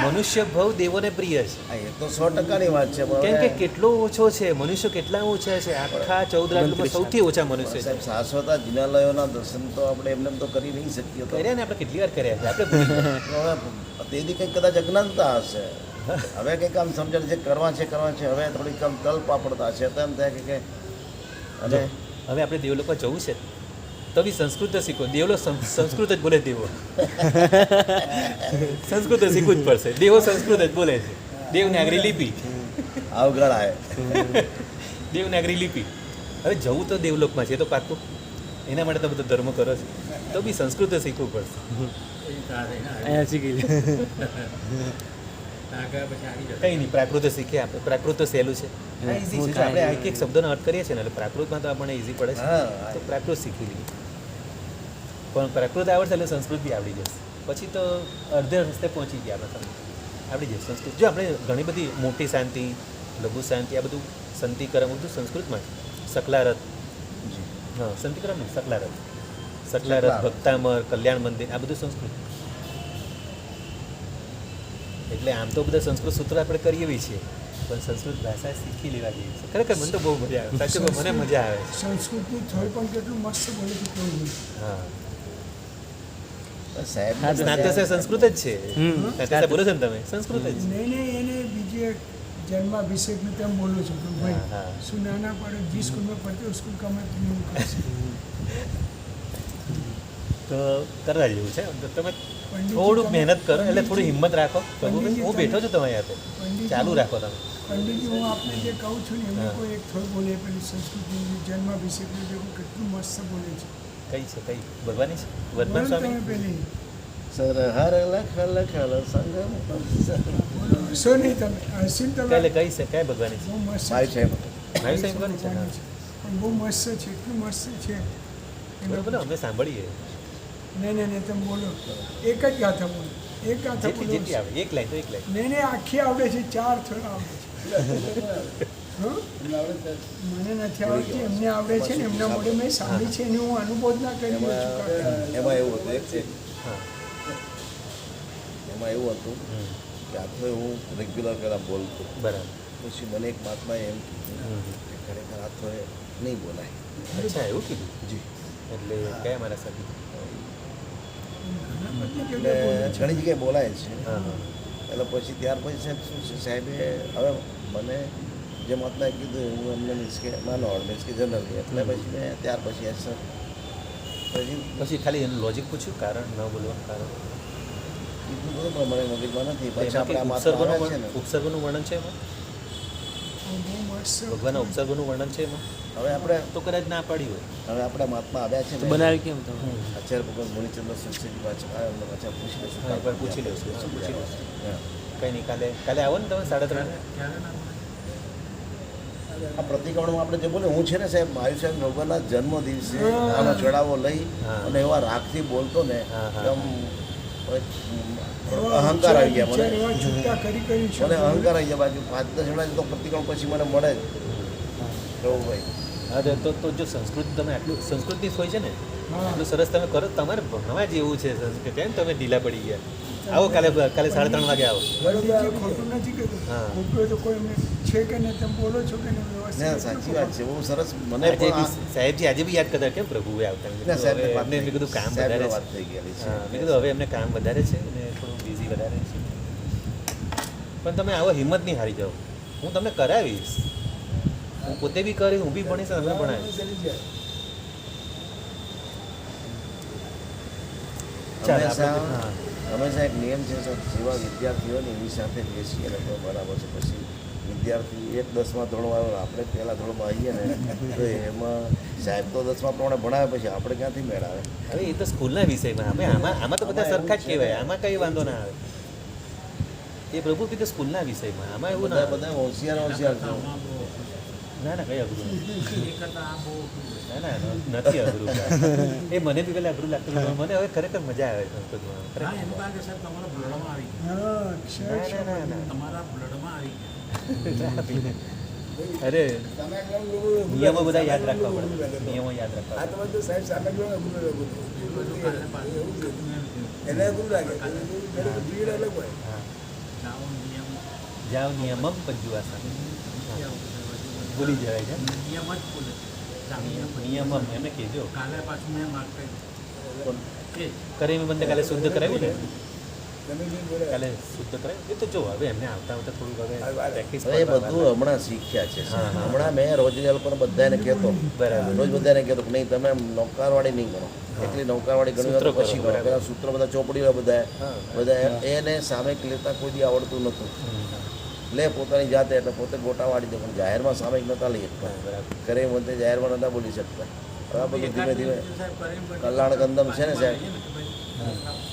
મનુષ્ય ભવ દેવોને પ્રિય છે. હા, એ તો 100%ની વાત છે. પણ કેમ કે હવે કેટલો ઓછો છે મનુષ્ય, કેટલા ઓછા છે આખા 14 રાજ્યોમાં સૌથી ઓછા મનુષ્ય છે. સાહેબ શાશ્વત જીનાલયોના દર્શન તો આપણે એમને એમ તો કરી નહીં શકીએ. તો કર્યા ને આપણે કેટલી વાર કર્યા છે, આપણે ભૂલી ગયા. હવે તેથી કંઈક કદાચ અજ્ઞાનતા હશે. હવે કંઈક આમ સમજણ છે કરવા છે હવે થોડીક આમ તલ્પ પડતા હશે તો એમ થાય કે અને હવે આપણે દેવલોકમાં જવું છે તો બી સંસ્કૃત શીખો. દેવલો સંસ્કૃત જ બોલે, દેવો સંસ્કૃત શીખવું જ પડશે. દેવો સંસ્કૃત જ બોલે છે. દેવનાગરી લિપિ, અવગણ આવે. દેવનાગરી લિપિ. હવે જવું તો દેવલોકમાં છે, એ તો પાક્કું. એના માટે તો બધો ધર્મ કરો છે, તો બી સંસ્કૃત શીખવું પડશે. અહીંયા શીખી લે. કંઈ નહીં, પ્રાકૃત શીખીએ આપણે. પ્રાકૃત તો સહેલું છે, ઇઝી છે. આપણે એક એક શબ્દનો અર્થ કરીએ છીએ ને એટલે પ્રાકૃતમાં તો આપણને ઇઝી પડે છે. હા. તો પ્રાકૃત શીખી લઈએ. પણ પ્રાકૃત આવડશે એટલે સંસ્કૃત બી આવડી જશે. પછી તો અડધે રસ્તે પહોંચી ગયા આપણે. આવડી જશે સંસ્કૃત. જો આપણે ઘણી બધી મોટી શાંતિ, લઘુ શાંતિ, આ બધું સંતિકરમ બધું સંસ્કૃતમાં છે. સકલારથ, હા સંતિકરમ નહીં, સકલારથ, ભક્તામર, કલ્યાણ મંદિર, આ બધું સંસ્કૃત. એટલે આમ તો બધા સંસ્કૃત સૂત્રો આપણે કરીએ બી છીએ, પણ સંસ્કૃત ભાષા શીખી લેવા જેવી છે. ખરેખર મને તો બહુ મજા આવે, સાચું કહું, મને મજા આવે છે. સંસ્કૃતની થોડી પણ કેટલું મસ્ત બોલે છે પ્રભુ. હા, સાહેબ સ્નાતક સંસ્કૃત જ છે. સ્નાતક બોલો છો ને તમે, સંસ્કૃત જ છે. નહીં એને બીજે જન્માભિષેકનું તેમ બોલો છો પ્રભુ હા, ભાઈ. હા. શું નાના પાડો જી સ્કૂલ में पढ़ते हो स्कूल का मैं तुम्हें करશે. તો કરવા જેવું છે. તો તમે પંડિતજી થોડુંક તમે- મહેનત કરો, એટલે થોડી હિંમત રાખો. પંડિતજી હું બેઠો છું તમારી હાથે, પંડિતજી ચાલુ રાખો તમે. પંડિતજી હું આપને જે કહું છું ને એમને હા. કોઈ એક થોડું બોલે પેલી સંસ્કૃતની જન્માભિષેકનું જે કેટલું મસ્ત બોલે છે. કઈ છે, કઈ ભગવાનની છે, વર્ધમાન બોલો સ્વામી. તમે પેલી સર હર લખલ સંગમ બોલો હસો નહીં તમે હસીને તમે એટલે કઈ છે, કઈ ભગવાનની છે? બહુ મસ્ત મારી છે. સાહેબ મારી સાહેબ ભગવાનની છે. હા. પણ બહુ મસ્ત છે, એટલું મસ્ત છે. બરોબર, અમે સાંભળીએ. નહીં તમે બોલો એક જ ગાથા બોલો, એક ગાથા જેટલી બોલો. જેટલી આવે, એક લાઈન તો એક લાઈન. નહીં આખી આવડે છે, 4 થોડા આવડે છે. હં? મને નથી આવડતી, એમને આવડે છે ને એમના મોઢે મેં સાંભળી છે એની હું અનુભવ ના કરી રહ્યો છું કાકા. એમાં એવું હતું હા. એમાં એવું હતું હમ. કે આ તો હું રેગ્યુલર પેલા બોલતો, બરાબર. પછી મને એક મહાત્માએ એમ કીધું કે ખરેખર આ તો એ નહીં બોલાય. અચ્છા, એવું કીધું. જી એટલે કયા મારા સાથે? ઘણા બધી એટલે જગ્યાએ બોલે છે. ઘણી જગ્યાએ બોલાય છે. હા હા. એટલે પછી ત્યાર પછી સાહેબ શું છે, સાહેબે હવે મને જે મહાત્માએ કીધું હું એમને મીન્સ કે માનો મીન્સ કે જનરલી એટલે પછી મેં ત્યાર પછી એસર પછી પછી ખાલી એનું લોજિક પૂછ્યું, કારણ ન બોલવાનું કારણ. કીધું તો પણ મને મગજમાં નથી. પછી એમાં આપણે આ કંઈક મહાત્મા આવ્યા છે ને ઉપસર્ગોનું વર્ણન છે એમાં? બહુ મસ્ત. ભગવાનના ઉપસર્ગોનું વર્ણન છે એમાં? હવે આપણે તો કદાચ ના પાડી હોય. હવે આપણા મહાત્મા આવ્યા છે તો ને બનાવી કેમ તમે? આચાર્ય ભગવાન મુનિચંદ્ર સરસ્વતી પાછળ એમને પાછા પૂછી લઈશું. હા, એકવાર પૂછી લઈશું, પૂછી લઈશું. હા. કંઈ નહીં, કાલે આવો ને તમે 3:30. આ પ્રતિક્રમણમાં આપણે જે બોલે હું છે ને સાહેબ આયુષ્ય ભગવાનના જન્મ દિવસે આનો ચડાવો લઈ હા. અને એવા રાગથી બોલતો ને હા, હા. એકદમ અહંકાર આવી ગયા મને. એવા છૂટા કરી મને અહંકાર આવી ગયા બાજુ 5-10 જણા તો પ્રતિક્રમણ પછી મને મળે જ પ્રભુભાઈ. હા, તો જો સંસ્કૃત તમે આટલું સંસ્કૃતની જ હોય છે ને, હા. આટલું સરસ તમે કરો, તમારે ભણવા જેવું છે સંસ્કૃત. કેમ તમે ઢીલા પડી ગયા? આવો કાલે 3:30 વાગે આવો. પંડિતજી ખોટું નથી કીધું. હા. ખોટું હોય તો કોઈ એમને છે કે નહીં તમે બોલો છો કે નહીં ના વ્યવસ્થિત. સાચી વાત છે બહુ સરસ. મને આજે પણ બી સાહેબજી આજે બી યાદ કરતા કેમ પ્રભુએ આવતા. મેં ના, કીધું સાહેબને હવે વાત એમને મેં કીધું કામ સાહેબને વધારે વાત છે. થઈ ગયેલી છે. હા, મેં કીધું હવે એમને કામ વધારે છે અને થોડું બિઝી વધારે છે. પણ તમે આવો હિંમત નહીં હારી જાઓ, હું તમને કરાવીશ. હું પોતે બી કરીશ, હું બી ભણીશ, તમને ભણાવીશ. ચાલો હંમેશા આપણે- હા. હંમેશા એક નિયમ છે સર, જેવા વિદ્યાર્થીઓને એની સાથે બેસીએ ને તો બરાબર છે. પછી વિદ્યાર્થી એક 10મા ધોરણમાં આવે આપણે પહેલા ધોરણમાં આવીએ ને તો એમાં સાહેબ તો 10મા પ્રમાણે ભણાવે પછી આપણે ક્યાંથી મેળ આવે હવે એ તો સ્કૂલના વિષયમાં અમે આમાં તો બધા સરખા જ કહેવાય, આમાં કંઈ વાંધો ના આવે. એ પ્રભુ કીધું સ્કૂલના વિષયમાં, આમાં એવું ના બધા આવે. બધા હોશિયાર છે. ના ના, કઈ અઘરું નથી. એ કરતાં આ બહુ ના ના, નથી અઘરું. એ મને બી પહેલાં અઘરું લાગતું હતું, પણ મને હવે ખરેખર મજા આવે સંસ્કૃતમાં. હા, ખરેખર. એમ કારણ કે સાહેબ તમારા બ્લડમાં આવી ગયું. હા, અક્ષર ના છે. ના ના તમારા બ્લડમાં આવી ગયું. ના. અરે નિયમો બધા યાદ રાખવા પડે, નિયમો યાદ રાખવા આ પડે. તમારે તો સાહેબ સામે જો એ બધું કાલે પાછું એવું છે. એમ થયું. એને અઘરું લાગે ભીડ અલગ હોય હા. જાઓ નિયમ જાઓ નિયમમ પંજુઆસન. જાઓ. ભૂલી જવાય છે. નિયમ જ બોલે. જાઓ નિયમ. નિયમમ એમને કહેજો. કાલે પાછું મેં માર્ક કર્યું. એ કરે મેં બંને કાલે શુદ્ધ કરાવ્યું ને, તમે જે બોલે કાલે શુદ્ધ કરાવ્યું. એ તો જો હવે એમને આવતા આવતા થોડુંક હવે પ્રેક્ટિસ હવે એ બધું હમણાં શીખ્યા છે. હા, હા. હમણાં મેં રોજ એ લોકોને બધાને કહેતો બરાબર. રોજ બધાને કહેતો કે નહીં તમે નૌકારવાળી નહીં ગણો, એટલી નૌકારવાળી ગણી હોય તો સૂત્રો પછી કરો, ગણો. બરાબર. પેલા સૂત્રો બધા ચોપડીઓ બધા હા. બધા એને સામે લેતા કોઈ દી આવડતું નહોતું. લે પોતાની જાતે એટલે પોતે ગોટા વાળી દે પણ જાહેરમાં સામયિક નહોતા લઈ શકતા. બરાબર. કરે મને જાહેરમાં નહોતા બોલી શકતા. હવે આ બધું ધીમે ધીમે સાહેબ કરીને પછી કલ્યાણ કંદમ છે ને સાહેબ.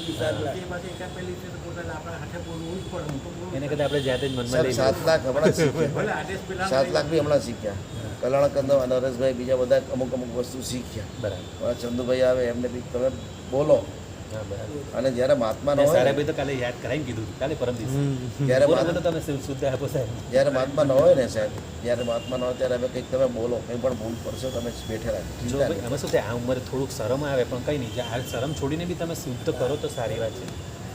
એ પાછી એકાદ પહેલી છે તો પોતાને આપણે હાથે બોલવું જ પડે. હું તો બોલું. એને કદાચ આપણે જાતે જ મનમાં સાહેબ લઈ 7 લાખ હમણાં જ શીખ્યા. ભલે આદેશ પેલા 7 લાખ બી હમણાં શીખ્યા. કલ્યાણ કંદમ અને નરેશભાઈ બીજા બધા અમુક અમુક વસ્તુ શીખ્યા. બરાબર. હવે ચંદુભાઈ આવે એમને બી તમે બોલો. હા, બરાબર. અને જ્યારે મહાત્મા ન હોય સારાભાઈ તો કાલે યાદ કરાવીને કીધું હતું, કાલે પરમ દિવસે. જ્યારે બોલો મહાત્મા- બોલો તમે શુદ્ધ આપો સાહેબ. જ્યારે મહાત્મા ન હોય ને સાહેબ, જ્યારે મહાત્મા ન હોય ત્યારે હવે કંઈક તમે બોલો, કંઈ પણ ભૂલ પડશે તમે બેઠેલા જો ચિંતા ભાઈ નહીં. આમાં શું થાય, આ ઉંમરે થોડુંક શરમ આવે પણ કંઈ નહીં, આ શરમ છોડીને બી તમે શુદ્ધ કરો તો સારી વાત છે.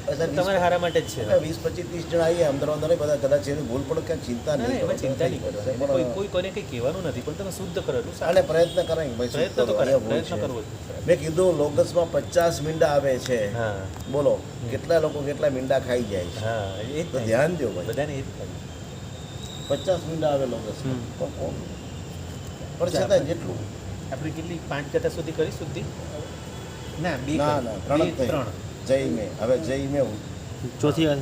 હવે સાહેબ તમારા હારા માટે જ છે. 20, 25, 30 જણા આવીએ અંદર અંદર બધા કદાચ એની ભૂલ પડે ક્યાંક ચિંતા ના, નહીં એમાં કરો. ચિંતા નહીં કરવાની. એને કોઈ પણ કોઈ કોઈને કંઈ કહેવાનું નથી, પણ તમે શુદ્ધ કરો એટલું સારું. આને પ્રયત્ન કરાય કે ભાઈ શું પ્રયત્ન તો કરો, કરે, અહીંયા ભૂલ પ્રયત્ન છે. કરવો જ. મેં કીધું લોગસમાં 50 મીંડા આવે છે. હા બોલો કેટલા લોકો કેટલા મીંડા ખાઈ જાય છે. હા, એ જ તો થાય. ધ્યાન દો ભાઈ. બધાને એ જ થાય. 50 મીંડા આવે લોગસમાં તો કોણ? પણ છતાં જેટલું આપણે કેટલી 5 કથા સુધી કરી શુદ્ધિ? ના, બે ના કરી. ના 3 જ બે, થઈ. 3. જય મેં હવે જય મેં ચોથી વાત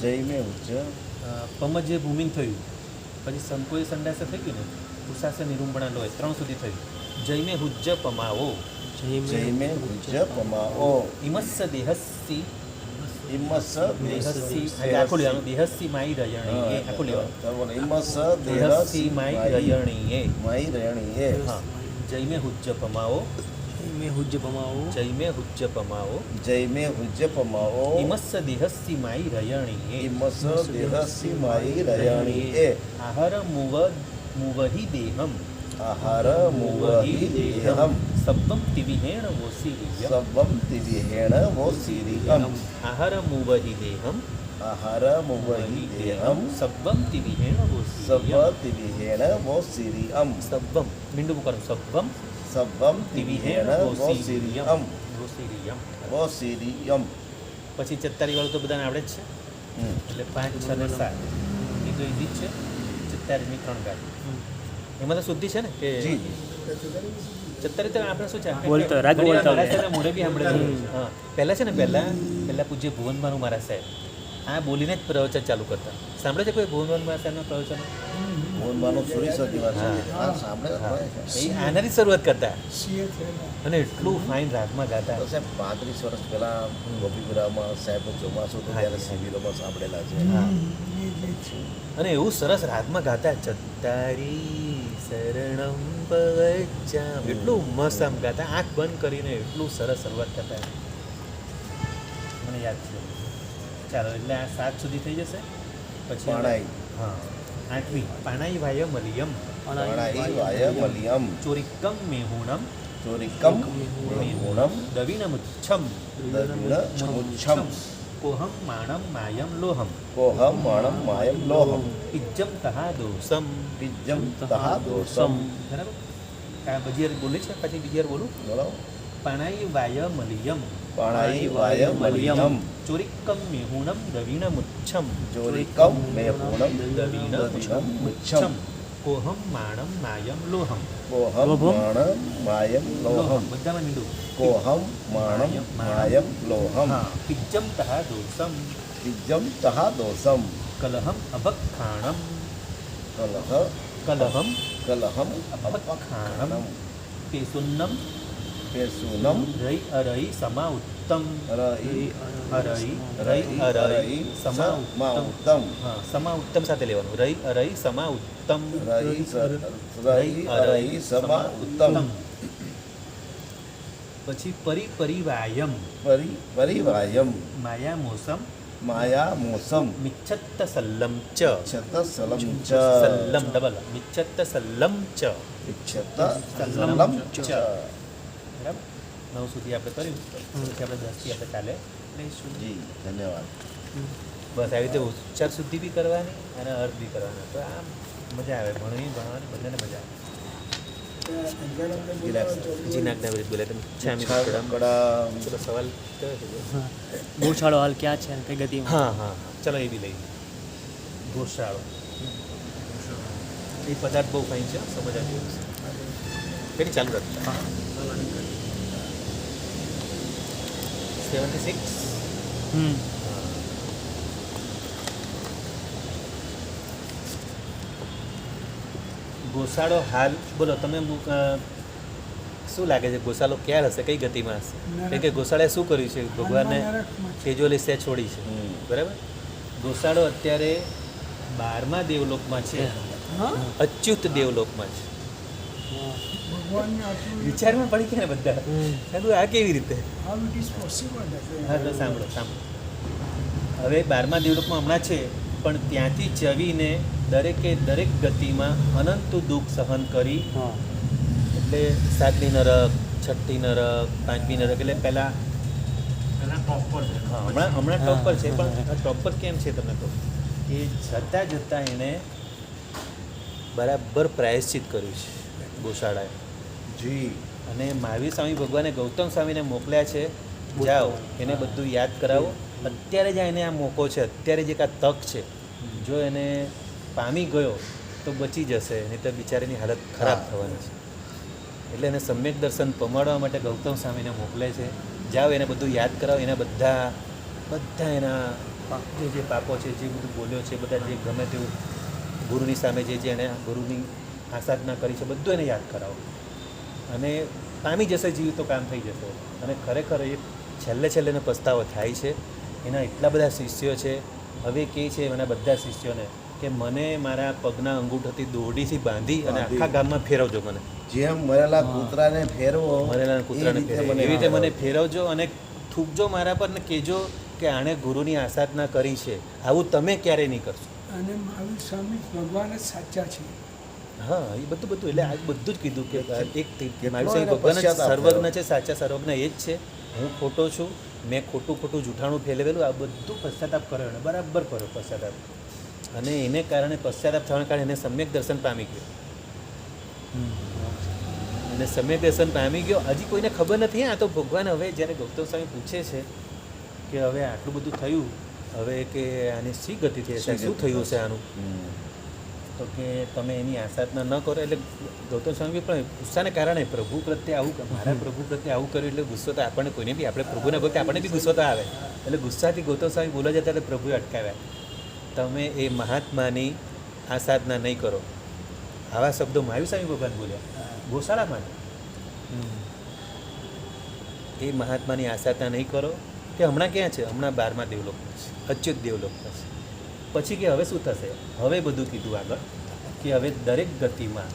જય મેં ઉચ્ચ પમજ જે ભૂમિન થયું, પછી સંકોય સંડાસે થઈ ગયું ને, ઉષાસે નિરૂપણા લોય 3 સુધી થયું. જયમે હુજ્જ પમાવો જય મેં ઉચ્ચ પમાઓ ઇમસ્સ દેહસ્સી ઇમસ દેહસ્સી આખું લેવાનું, દેહસ્સી માઈ રયણી એ આખું લેવાનું. ઇમસ દેહસ્સી માઈ રયણી એ. માઈ રેણી એ હા, જયમે હુજ્જ પમાવો મેં હુજ્જ પમાવો જયમે હુજ્જ પમાવો જય મેં ઉચ્ચ પમાઓ ઇમસ્સ દેહસ્સી માઈ રયણી એ. ઇમસ દેહસી માઈ રયાણી એ આહાર મુવહિ દેહમ આહાર મુવહી દેહમ સબ્બમ તિવિહેણ વોસીરિયમ. સબમ તિવિહેણ વો સિરિયમ આહાર મુવહિ દેહમ આહાર મુવહી દેહમ સબ્બમ તિવિહેણ સબ વોસીરિયમ. તિવિહેણ વો સિરિયમ સબ્બમ મીંડું કરો, સબ્બમ સબમ તિવિહેણ તિવિહેણ વો વોસીરિયમ. સિરિયમ વોસીરિયમ. વો સિરિયમ પછી 44 વાળું તો બધાને આવડે જ છે, એટલે 5, 6 ને 7 એ તો ઈઝી જ છે. 44ની 3 ગાડી એમાં તો શુદ્ધિ છે ને કે જી 44 તો આપણે શું છે બોલતો, રાગ ઘણી વાર બોલતો મારા સાહેબના મોઢે બી સાંભળેલું છે. હા, પહેલાં છે ને પહેલાં પૂજ્ય ભુવનભાનું મારા સાહેબ આ બોલીને જ પ્રવચન ચાલુ કરતા. સાંભળે છે કોઈ ભુવનભાન મારા સાહેબના પ્રવચન? મોહનબાનો સુરેશ્વર દિવસ હા. હા સાંભળે હા, છે. એ આનાથી શરૂઆત કરતા સીએ થયેલા. અને એટલું ફાઇન રાગમાં ગાતા. તો સાહેબ 35 વર્ષ પહેલા ગોપીપુરામાં સાહેબ ચોમાસું હતું ત્યારે શિબિરોમાં સાંભળેલા છે. હા. એ જે છે અને એવું સરસ રાગમાં ગાતા, ચત્તારી શરણમ પવચ્ચામ, એટલું મસ્ત આમ ગાતા, આંખ બંધ કરીને એટલું સરસ શરૂઆત કરતા. મને યાદ છે. ચાલો, એટલે આ 7 સુધી થઈ જશે. પછી પાણાઈ. હા, 8મી પાણાઈ વાય મલિયમ પાણાઈ વાય મલિયમ ચોરિકમ મેહુણમ ચોરિકમ મેહુણમ દવિનમુચ્છમ દવિણ મુચ્છમ કોહમ માણમ માયમ લોહમ કોહમ માણમ માયમ લોહમ ઇજ્જમ તહા દોષમ. પિજ્જમ તહા દોષમ. બરાબર? આ બીજી વાર બોલે છે, પછી બીજી વાર બોલું. બરાબર. પાણાઈ વાય મલિયમ પાણાઈ વાય મલિયમ ચોરિકમ મેહુણમ દવિનમુચ્છમ ચોરિકમ મેહુણમ દવિનમુચ્છમ દવિણમુચ્છમ કોહમ માણમ માયમ લોહમ. કોહમ માણમ માયમ લોહમ બધામાં મીંડું. કોહમ માણમ માયમ લોહમ હા, પિજ્જમ તહા દોષમ પિજ્જમ તહા દોષમ કલહમ અભક્ષાણમ કલહમ કલહમ અપખાણમ પેસુન્નમ પેસુનમ રઈ અરઈ સમા ઉત્તમ રઈ રઈ અરઈ સમા ઉત્તમ ઉત્તમ હા સમા ઉત્તમ સાથે લેવાનું રઈ અરઈ સમા ઉત્તમ રઈ અરઈ સમા ઉત્તમ પછી પરિવાયમ પરિવાયમ માયા મોસમ માયા મોસમ મિચ્છત્ત સલ્લમ ચ છત સલમ ચ સલ્લમ ડબલ મિચ્છત્ત સલ્લમ ચ છત સલમ ચ બરાબર 9 સુધી આપણે કર્યું પછી આપણે 10 થી આપણે ચાલે લઈશું જી ધન્યવાદ બસ આવી રીતે ઉચ્ચાર શુદ્ધિ બી કરવાની અને અર્થ બી કરવાનો તો આમ મજા આવે ભણવાની બધાને મજા આવે જી નાગના વિરુદ્ધ બોલે તમે છામી કડમ કડમ ચલો સવાલ કયો છે हाँ गौशाला हाल क्या है कई गति में હા હા ચલો એ બી લઈએ ગોશાળો એ પદાર્થ બહુ ફાઇન છે સમજ આવી છે પેલી ચાલુ રાખતા 76 ગોસાળો હાલ બોલો તમે શું લાગે છે ગોસાળો ક્યારે હશે કઈ ગતિમાં હશે કેમ કે ગોસાળે શું કર્યું છે ભગવાનને કેજ્યુઅલી સે છોડી છે બરાબર ગોસાળો અત્યારે 12મા દેવલોકમાં છે હા અચ્યુત દેવલોકમાં છે ભગવાનને આટલું વિચારમાં પડી ગયા ને બધા સાધુ આ કેવી રીતે હાઉ ઇટ ઇઝ પોસિબલ હા તો સાંભળો હવે 12મા દેવલોકમાં હમણાં છે પણ ત્યાંથી ચવીને દરેક ગતિમાં અનંત દુઃખ સહન કરી हाँ એટલે 7મી નરક 6ઠ્ઠી નરક 5મી નરક એટલે પહેલાં એના ટોપ પર છે હા હમણાં ટોપ પર છે પણ આ ટોપ પર કેમ છે તમને કહું એ જતાં એણે બરાબર પ્રાયશ્ચિત કર્યું છે ગોશાળાએ જી અને મહાવીર સ્વામી ભગવાને ગૌતમ સ્વામીને મોકલ્યા છે જાઓ એને બધું યાદ કરાવો અત્યારે જ એને આ મોકો છે અત્યારે જે આ તક છે જો એને પામી ગયો તો બચી જશે નહીં તો બિચારીની હાલત ખરાબ થવાની છે એટલે એને સમ્યક દર્શન પમાડવા માટે ગૌતમ સ્વામીને મોકલે છે જાઓ એને બધું યાદ કરાવો એના બધા એના જે પાપો છે જે બધું બોલ્યો છે બધા જે ગમે તેવું ગુરુની સામે જે એણે ગુરુની આસાધના કરી છે બધું એને યાદ કરાવો અને પામી જશે જીવ તો કામ થઈ જશે અને ખરેખર એ છેલ્લે એને પસ્તાવો થાય છે એના એટલા બધા શિષ્યો છે હવે કહે છે એના બધા શિષ્યોને કે મને મારા પગના અંગૂઠાથી દોરડીથી બાંધી અને આખા ગામમાં ફેરવજો મને જેમ મરેલા કૂતરાને ફેરવો મરેલા કૂતરાને ફેરવો એવી રીતે મને ફેરવજો અને થૂકજો મારા પર ને કહેજો કે આણે ગુરુની આસાધના કરી છે આવું તમે ક્યારેય નહીં કરશો અને મહાવીર સ્વામી ભગવાન જ સાચા છે હા એ બધું એટલે આ બધું જ કીધું કે એક મારી એને સાહેબ ભગવાન જ પશ્ચાતાપ સર્વજ્ઞ છે સાચા સર્વજ્ઞ એ જ છે હું ખોટો છું મેં ખોટું જૂઠાણું ફેલવેલું આ બધું પશ્ચાતાપ કર્યો એને બરાબર કર્યો પશ્ચાતાપ અને એને કારણે પશ્ચાતાપ થવાના કારણે એને સમ્યક દર્શન પામી ગયો અને સમ્યક દર્શન પામી ગયો હજી કોઈને ખબર નથી આ તો ભગવાન હવે જ્યારે ગૌતમ સ્વામી પૂછે છે કે હવે આટલું બધું થયું હવે કે આની શી ગતિ થઈ હશે શું થયું હશે આનું તો કે તમે એની આસાધના ન કરો એટલે ગૌતમ સ્વામી પણ ગુસ્સાને કારણે પ્રભુ પ્રત્યે આવું મારા પ્રભુ પ્રત્યે આવું કર્યું એટલે ગુસ્સો તો આપણને કોઈને બી આપણે પ્રભુના ભક્ત આપણને બી ગુસ્સો તો આવે એટલે ગુસ્સાથી ગૌતમ સ્વામી બોલવા જતા એટલે પ્રભુએ અટકાવ્યા તમે એ મહાત્માની આસાધના નહીં કરો આવા શબ્દો મહાવીર સ્વામી ભગવાન બોલ્યા ગોશાળા માટે એ મહાત્માની આસાધના નહીં કરો કે હમણાં ક્યાં છે હમણાં 12મા દેવલોકમાં છે અચ્યુત દેવલોકમાં છે પછી કે હવે શું થશે હવે બધું કીધું આગળ કે હવે દરેક ગતિમાં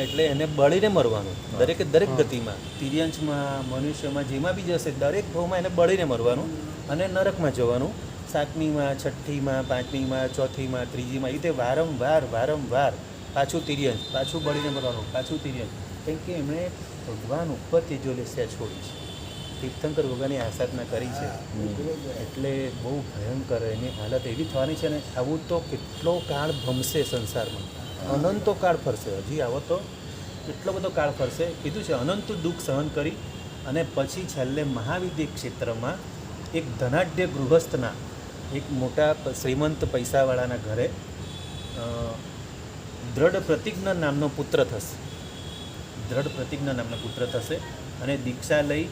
એટલે એને બળીને મરવાનું દરેક ગતિમાં તિર્યંશમાં મનુષ્યમાં જેમાં બી જશે દરેક ભાવમાં એને બળીને મરવાનું અને નરકમાં જવાનું 7મીમાં 6ઠ્ઠીમાં 5મીમાં 4થીમાં 3જીમાં એ રીતે વારંવાર પાછું તિર્યંશ પાછું બળીને મરવાનું પાછું તિર્યંશ કેમ કે એમણે ભગવાન ઉપર તેજોલેસ્યા છોડી છે તીર્થંકર ભગવાનની આસાધના કરી છે એટલે બહુ ભયંકર એની હાલત એવી થવાની છે ને આવું તો કેટલો કાળ ભમશે સંસારમાં અનંતો કાળ ફરશે હજી આવો તો કેટલો બધો કાળ ફરશે કીધું છે અનંત દુઃખ સહન કરી અને પછી છેલ્લે મહાવિદ્ય ક્ષેત્રમાં એક ધનાઢ્ય ગૃહસ્થના એક મોટા શ્રીમંત પૈસાવાળાના ઘરે દ્રઢ પ્રતિજ્ઞા નામનો પુત્ર થશે અને દીક્ષા લઈ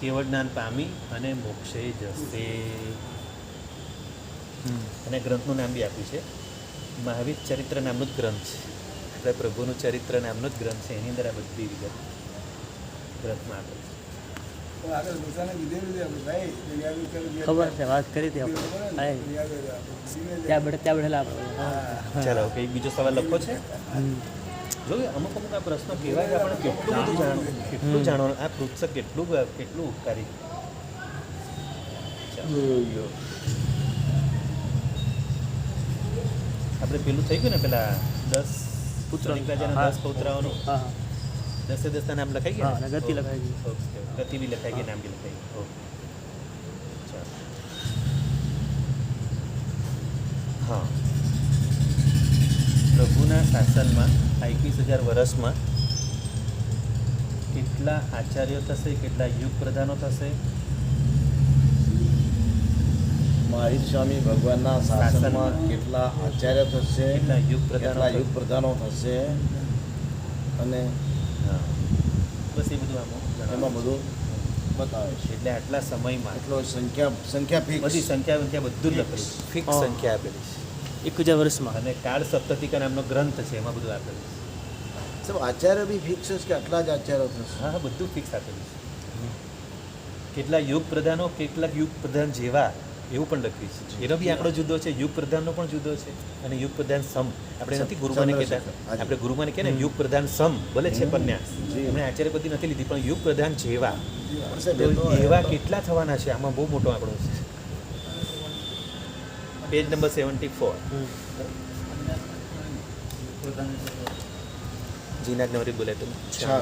કેવળ જ્ઞાન પામી અને મોક્ષે જશે અને ગ્રંથનું નામ બી આપ્યું છે મહાવીર ચરિત્ર નામનું જ ગ્રંથ છે, આપણે પ્રભુનું ચરિત્ર નામનું જ ગ્રંથ છે, એની અંદર આ બધી વિગત ગ્રંથમાં આપેલી છે. પણ આગળ દોસ્તાને કીધેલું છે આપણે, ભાઈ તૈયારી કરો, ખબર છે વાત કરી હતી આપણે હા ત્યાં બેઠેલા આપણે ચાલો ઓકે, એક બીજો સવાલ લખો છે. જોયું અમુક અમુક આ પ્રશ્નો કેવા છે, આપણે કેટલું બધું જાણવાનું, આ પુસ્તક કેટલું ઉપકારી. ચાલો. આપણે પેલું થઈ ગયું ને પેલા 10 પુત્રો. રાજાના હા. 10 પૌત્રાઓનું હા હા 10 ના નામ લખાઈ હા ગયા અને ગતિ લખાઈ ગઈ. ઓકે, ગતિ બી લખાઈ ગઈ, નામ બી લખાઈ ગયું. ઓકે ચાલો. હા, પ્રભુના શાસનમાં 21,000 વર્ષમાં કેટલા આચાર્યો થશે, કેટલા યુગ પ્રધાનો થશે? મહાવીર સ્વામી ભગવાનના શાસનમાં કેટલા આચાર્ય થશે, કેટલા યુગ પ્રધાનો કેટલા યુગ પ્રધાનો થશે, અને હા, બસ એ બધું આમાં એમાં જણાવ્યું. બધું બતાવે છે. એટલે આટલા સમયમાં એટલો સંખ્યા બધી ફિક્સ. સંખ્યા બધું જ લખેલું છે. ફિક્સ હા. સંખ્યા આપેલી છે. 1000 વર્ષમાં અને કાળ સપ્તતિકા નામનો ગ્રંથ છે, એમાં બધું આપેલું છે. સાહેબ આચાર્ય બી ફિક્સ છે કે આટલા જ આચાર્યો થશે? હા હા, બધું ફિક્સ આપેલું છે. કેટલા યુગ પ્રધાનો, કેટલાક યુગ પ્રધાન જેવા, એવું પણ લખ્યું છે. એનો બી આંકડો જુદો છે, યુગ પ્રધાનનો પણ જુદો છે, અને યુગ પ્રધાન સમ. આપણે નથી ગુરુમાને કહેતા, હાજી. આપણે ગુરુમાને કહે ને યુગ પ્રધાન સમ, ભલે છે પન્યા, જી. એમણે આચાર્ય પદ્ધતિ નથી લીધી, પણ યુગ પ્રધાન જેવા, પણ સાહેબ, તો એવા કેટલા થવાના છે? આમાં બહુ મોટો આંકડો છે. Page number 74. જીનાક નવરી બોલે તમે. અચ્છા.